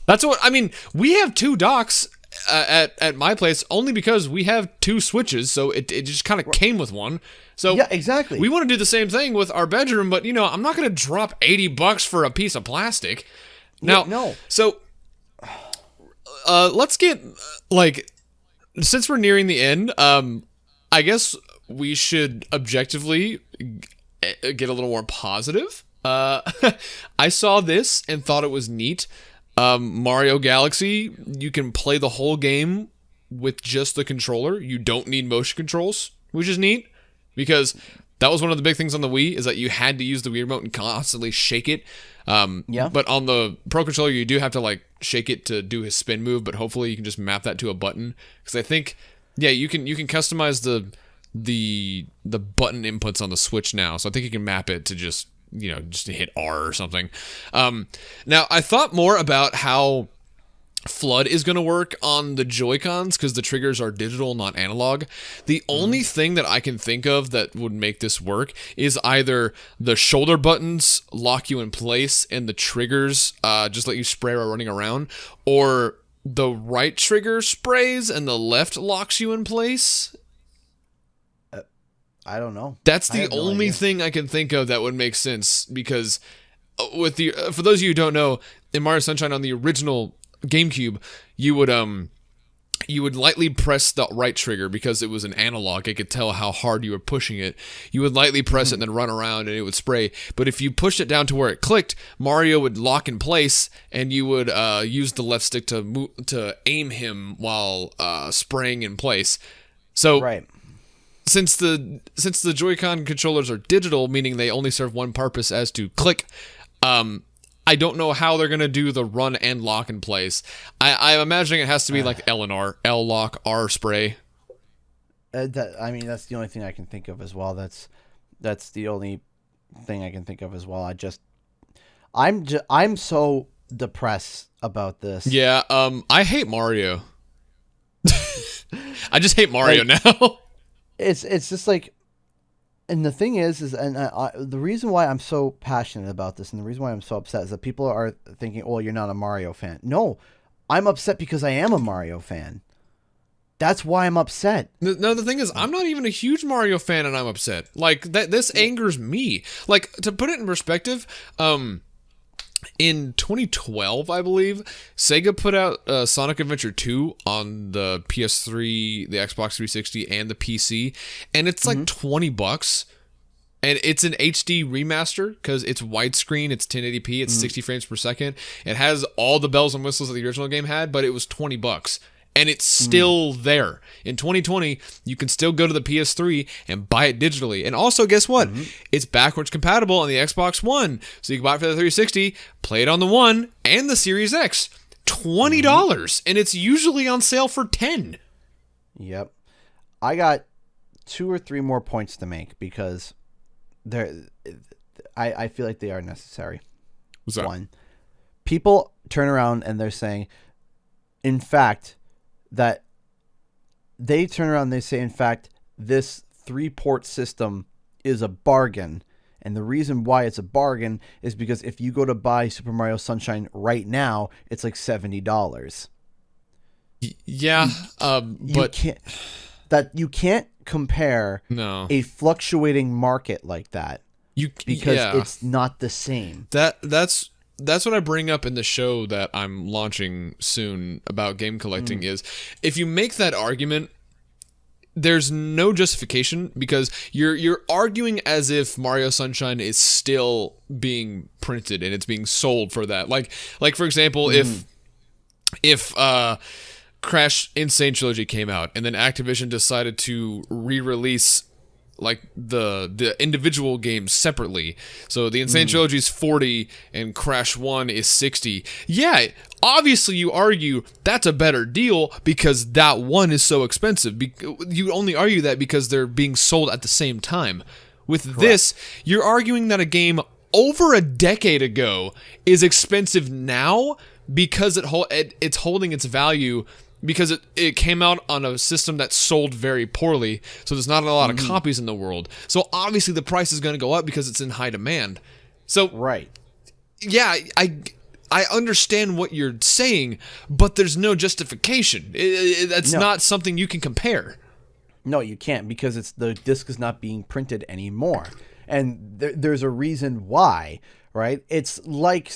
That's what, I mean, we have two docks at my place only because we have two Switches, so it just kind of came with one. So yeah, exactly. We want to do the same thing with our bedroom, but I'm not going to drop $80 for a piece of plastic. Now, no. So let's get since we're nearing the end, I guess we should objectively get a little more positive. I saw this and thought it was neat. Mario Galaxy, you can play the whole game with just the controller. You don't need motion controls, which is neat because that was one of the big things on the Wii is that you had to use the Wii remote and constantly shake it. But on the Pro Controller, you do have to shake it to do his spin move, but hopefully you can just map that to a button. Because I think, you can customize the button inputs on the Switch now. So I think you can map it to just to hit R or something. Now, I thought more about how Flood is going to work on the Joy-Cons because the triggers are digital, not analog. The only thing that I can think of that would make this work is either the shoulder buttons lock you in place and the triggers just let you spray while running around, or the right trigger sprays and the left locks you in place. I don't know. That's the only thing I can think of that would make sense because with for those of you who don't know, in Mario Sunshine on the original GameCube, you would lightly press the right trigger because it was an analog. It could tell how hard you were pushing it. You would lightly press it and then run around and it would spray. But if you pushed it down to where it clicked, Mario would lock in place and you would use the left stick to aim him while spraying in place. So right. Since the Joy-Con controllers are digital, meaning they only serve one purpose as to click, I don't know how they're going to do the run and lock in place. I'm imagining it has to be like L and R. L lock, R spray. That's the only thing I can think of as well. That's the only thing I can think of as well. I'm so depressed about this. Yeah, I hate Mario. I just hate Mario now. It's just like, and the thing is the reason why I'm so passionate about this and the reason why I'm so upset is that people are thinking, oh, you're not a Mario fan. No, I'm upset because I am a Mario fan. That's why I'm upset. No, the thing is, I'm not even a huge Mario fan, and I'm upset. Like that, this angers me. Like, to put it in perspective, in 2012, I believe, Sega put out Sonic Adventure 2 on the PS3, the Xbox 360, and the PC, and it's like $20. And it's an HD remaster because it's widescreen, it's 1080p, it's 60 frames per second. It has all the bells and whistles that the original game had, but it was $20. And it's still there. In 2020, you can still go to the PS3 and buy it digitally. And also, guess what? It's backwards compatible on the Xbox One. So you can buy it for the 360, play it on the One and the Series X. $20. And it's usually on sale for $10. Yep. I got 2 or 3 more points to make because I feel like they are necessary. What's that? One, people turn around and they're saying, in fact, that they turn around and they say, in fact, this 3-port system is a bargain. And the reason why it's a bargain is because if you go to buy Super Mario Sunshine right now, it's like $70. Yeah, but you can't compare a fluctuating market like that because it's not the same. That's what I bring up in the show that I'm launching soon about game collecting is if you make that argument, there's no justification because you're arguing as if Mario Sunshine is still being printed and it's being sold for that. Like for example, if Crash Insane Trilogy came out and then Activision decided to re-release like the individual games separately. So the Insane Trilogy is 40 and Crash 1 is 60. Yeah, obviously you argue that's a better deal because that one is so expensive. You only argue that because they're being sold at the same time. With this, you're arguing that a game over a decade ago is expensive now because it's holding its value because it came out on a system that sold very poorly, so there's not a lot of copies in the world. So obviously the price is going to go up because it's in high demand. So yeah, I understand what you're saying, but there's no justification. That's not something you can compare. No, you can't because the disc is not being printed anymore, and there's a reason why, right? It's like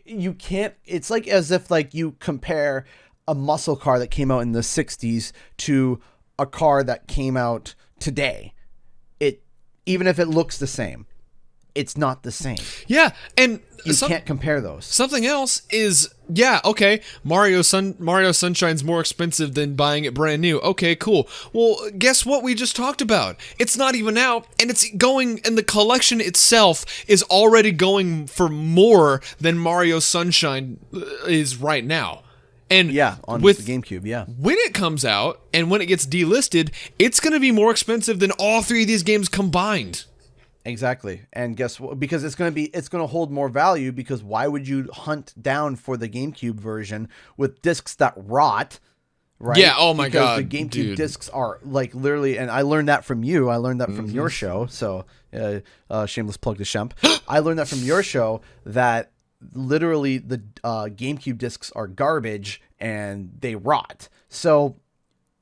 you can't. It's like as if like you compare a muscle car that came out in the 60s to a car that came out today. Even if it looks the same, it's not the same. Yeah, and you can't compare those. Something else is, Mario Sunshine's more expensive than buying it brand new. Okay, cool. Well, guess what we just talked about? It's not even out, and it's going, and the collection itself is already going for more than Mario Sunshine is right now. And with the GameCube, when it comes out and when it gets delisted, it's going to be more expensive than all 3 of these games combined. Exactly. And guess what? Because it's going to hold more value because why would you hunt down for the GameCube version with discs that rot? Right? Yeah, oh my God. The GameCube discs are like literally, and I learned that from you. I learned that from your show. So, shameless plug to Shemp. I learned that from your show that literally the GameCube discs are garbage and they rot. So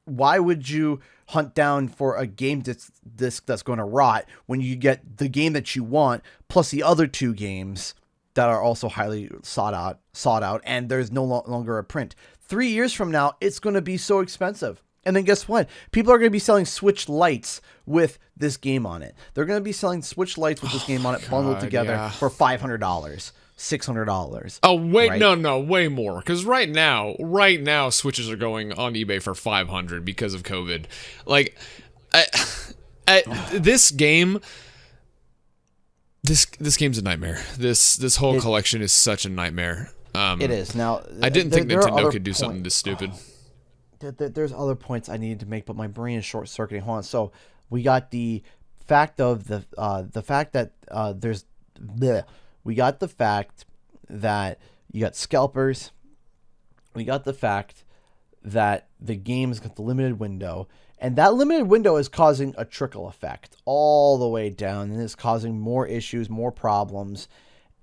why would you hunt down for a game disc that's going to rot when you get the game that you want plus the other 2 games that are also highly sought out and there's no longer a print? 3 years from now, it's going to be so expensive. And then guess what? People are going to be selling Switch Lites with this game on it. They're going to be selling Switch Lites with this game on it bundled together for $500, $600. Oh, wait, right? No, way more. Because right now, Switches are going on eBay for $500 because of COVID. Like, this game, this game's a nightmare. This whole collection is such a nightmare. It is. Now, I didn't think Nintendo could do something this stupid. There's other points I needed to make, but my brain is short-circuiting. Hold on. So we got the fact of the fact that there's we got the fact that you got scalpers. We got the fact that the game's got the limited window, and that limited window is causing a trickle effect all the way down, and it's causing more issues, more problems,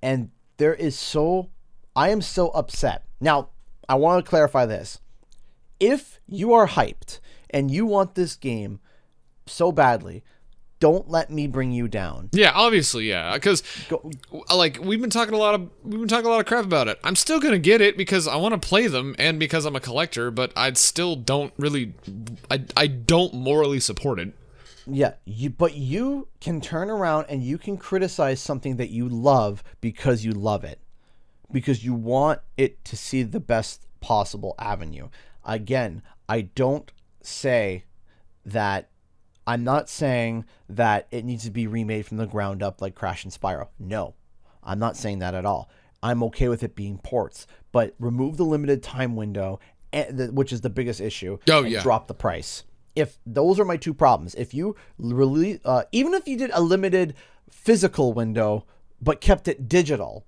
and I am so upset. Now, I want to clarify this. If you are hyped and you want this game so badly, don't let me bring you down. Yeah, obviously, yeah. Because like we've been talking a lot of crap about it. I'm still gonna get it because I want to play them and because I'm a collector. But I still don't really. I don't morally support it. Yeah, but you can turn around and you can criticize something that you love because you love it, because you want it to see the best possible avenue. Again, I'm not saying that it needs to be remade from the ground up like Crash and Spyro. No, I'm not saying that at all. I'm okay with it being ports, but remove the limited time window, which is the biggest issue, and drop the price. If those are my two problems, if you release, even if you did a limited physical window but kept it digital,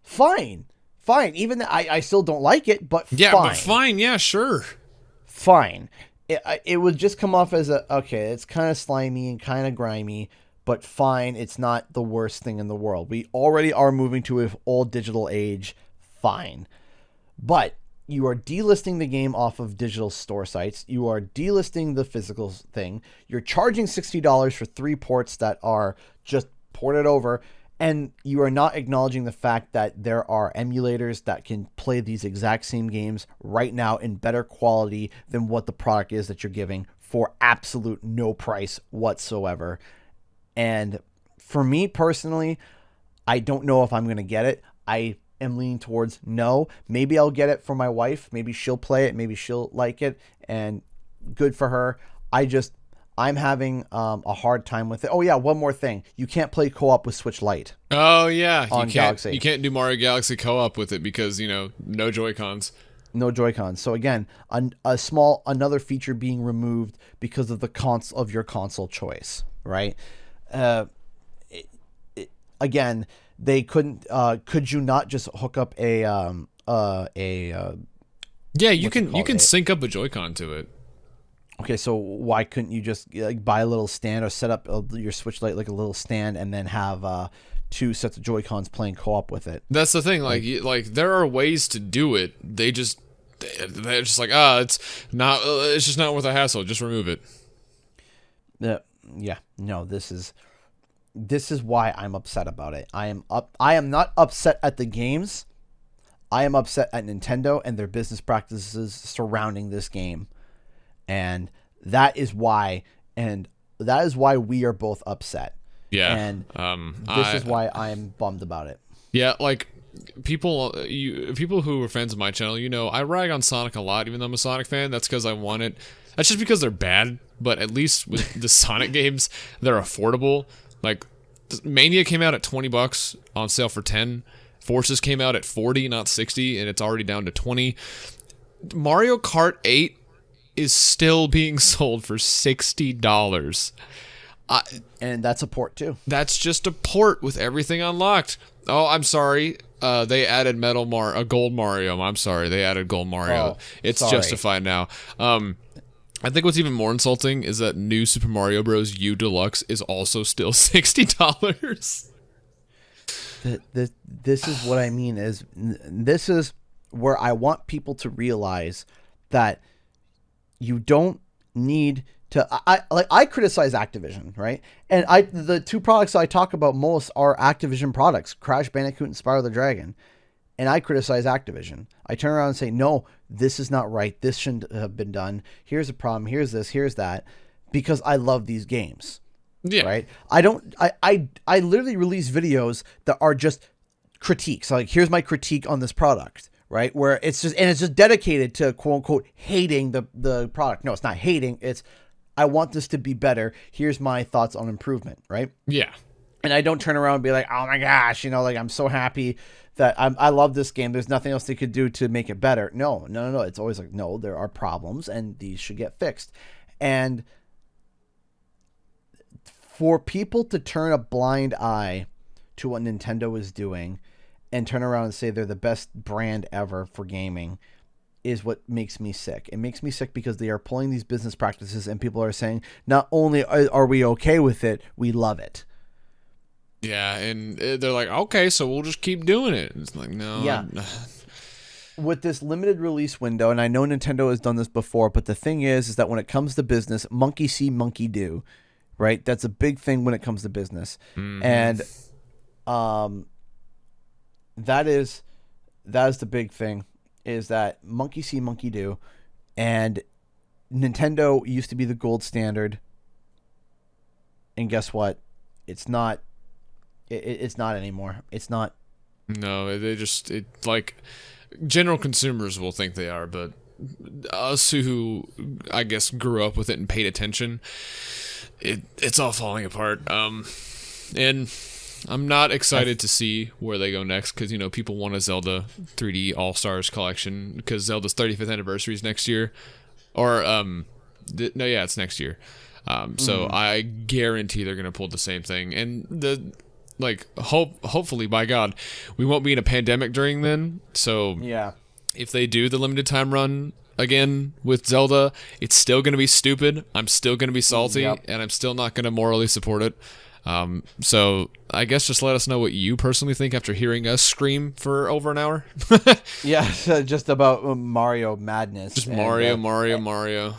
fine. Even I still don't like it, but fine. Yeah, sure. Fine. It would just come off as it's kind of slimy and kind of grimy, but fine. It's not the worst thing in the world. We already are moving to an all digital age. Fine. But you are delisting the game off of digital store sites. You are delisting the physical thing. You're charging $60 for 3 ports that are just ported over. And you are not acknowledging the fact that there are emulators that can play these exact same games right now in better quality than what the product is that you're giving for absolute no price whatsoever. And for me personally, I don't know if I'm going to get it. I am leaning towards no. Maybe I'll get it for my wife. Maybe she'll play it. Maybe she'll like it. And good for her. I'm having a hard time with it. Oh, yeah, one more thing. You can't play co-op with Switch Lite. Oh, yeah. On Galaxy. You can't do Mario Galaxy co-op with it because, no Joy-Cons. No Joy-Cons. So, again, another feature being removed because of your console choice, right? Again, they couldn't... could you not just hook up yeah, you can sync up a Joy-Con to it. Okay, so why couldn't you just buy a little stand or set up your Switch Lite like a little stand and then have 2 sets of Joy-Cons playing co-op with it? That's the thing. Like there are ways to do it. They're just like, it's just not worth a hassle. Just remove it. Yeah. No, this is why I'm upset about it. I am not upset at the games. I am upset at Nintendo and their business practices surrounding this game. And that is why we are both upset. Yeah. And this is why I'm bummed about it. Yeah, like people who are fans of my channel, I rag on Sonic a lot, even though I'm a Sonic fan. That's because I want it. That's just because they're bad. But at least with the Sonic games, they're affordable. Like Mania came out at $20 on sale for $10. Forces came out at $40, not $60, and it's already down to $20. Mario Kart 8 is still being sold for $60. And that's a port too. That's just a port with everything unlocked. Oh, I'm sorry. They added a Gold Mario. I'm sorry. They added Gold Mario. It's justified now. I think what's even more insulting is that new Super Mario Bros. U Deluxe is also still $60. This is what I mean. This is where I want people to realize that you don't need to. I criticize Activision, right? And the 2 products I talk about most are Activision products, Crash Bandicoot and Spyro the Dragon. And I criticize Activision. I turn around and say, no, this is not right. This shouldn't have been done. Here's a problem. Here's this. Here's that. Because I love these games. Yeah. Right. I literally release videos that are just critiques. Like, here's my critique on this product. Right, where it's just dedicated to quote unquote hating the product. No, it's not hating. It's I want this to be better. Here's my thoughts on improvement. Right. Yeah. And I don't turn around and be like, oh my gosh, like I'm so happy that I love this game. There's nothing else they could do to make it better. No. It's always like, no, there are problems and these should get fixed. And for people to turn a blind eye to what Nintendo is doing and turn around and say they're the best brand ever for gaming is what makes me sick. It makes me sick because they are pulling these business practices and people are saying, not only are we okay with it, we love it. Yeah, and they're like, okay, so we'll just keep doing it. It's like, no. Yeah. With this limited release window, and I know Nintendo has done this before, but the thing is that when it comes to business, monkey see, monkey do, right? That's a big thing when it comes to business. Mm-hmm. And that is the big thing, is that monkey see, monkey do. And Nintendo used to be the gold standard. And guess what? It's not. It's not anymore. It's not. No, like general consumers will think they are, but us who I guess grew up with it and paid attention, it's all falling apart. And I'm not excited to see where they go next because, people want a Zelda 3D All-Stars collection because Zelda's 35th anniversary is next year. Or, it's next year. So I guarantee they're going to pull the same thing. And hopefully, by God, we won't be in a pandemic during then. So yeah, if they do the limited time run again with Zelda, it's still going to be stupid. I'm still going to be salty, and I'm still not going to morally support it. So I guess just let us know what you personally think after hearing us scream for over an hour. Yeah, just about Mario madness. Just Mario.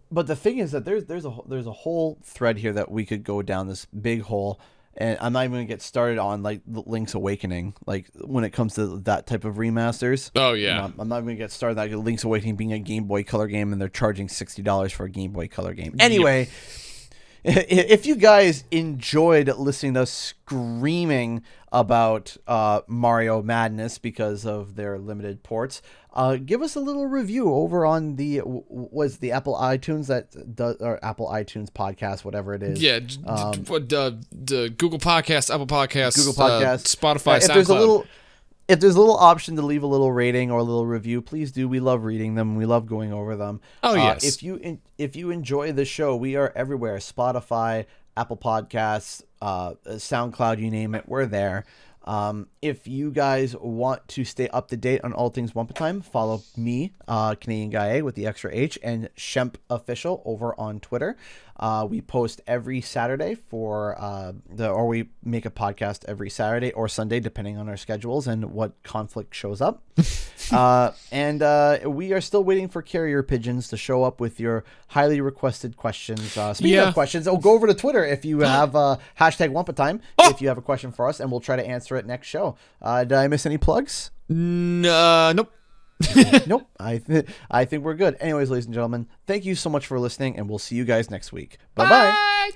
But the thing is that there's a whole thread here that we could go down this big hole, and I'm not even gonna get started on like Link's Awakening, like when it comes to that type of remasters. Oh yeah, I'm not even gonna get started on Link's Awakening being a Game Boy Color game, and they're charging $60 for a Game Boy Color game. Anyway. Yep. If you guys enjoyed listening to us screaming about Mario Madness because of their limited ports, give us a little review over on the Apple iTunes or Apple iTunes podcast, whatever it is. Yeah, the Google Podcast, Apple Podcast, Spotify, SoundCloud. If there's a little option to leave a little rating or a little review, please do. We love reading them. We love going over them. Oh, yes. If you enjoy the show, we are everywhere. Spotify, Apple Podcasts, SoundCloud, you name it, we're there. If you guys want to stay up to date on all things Wumpa Time, follow me, Canadian Guy A with the extra H, and Shemp Official over on Twitter. We post every Saturday or we make a podcast every Saturday or Sunday, depending on our schedules and what conflict shows up. And we are still waiting for carrier pigeons to show up with your highly requested questions. Speaking of questions, go over to Twitter if you have hashtag WumpaTime if you have a question for us, and we'll try to answer it next show. Did I miss any plugs? Nope. Nope. I think we're good. Anyways, ladies and gentlemen, thank you so much for listening, and we'll see you guys next week. Bye-bye.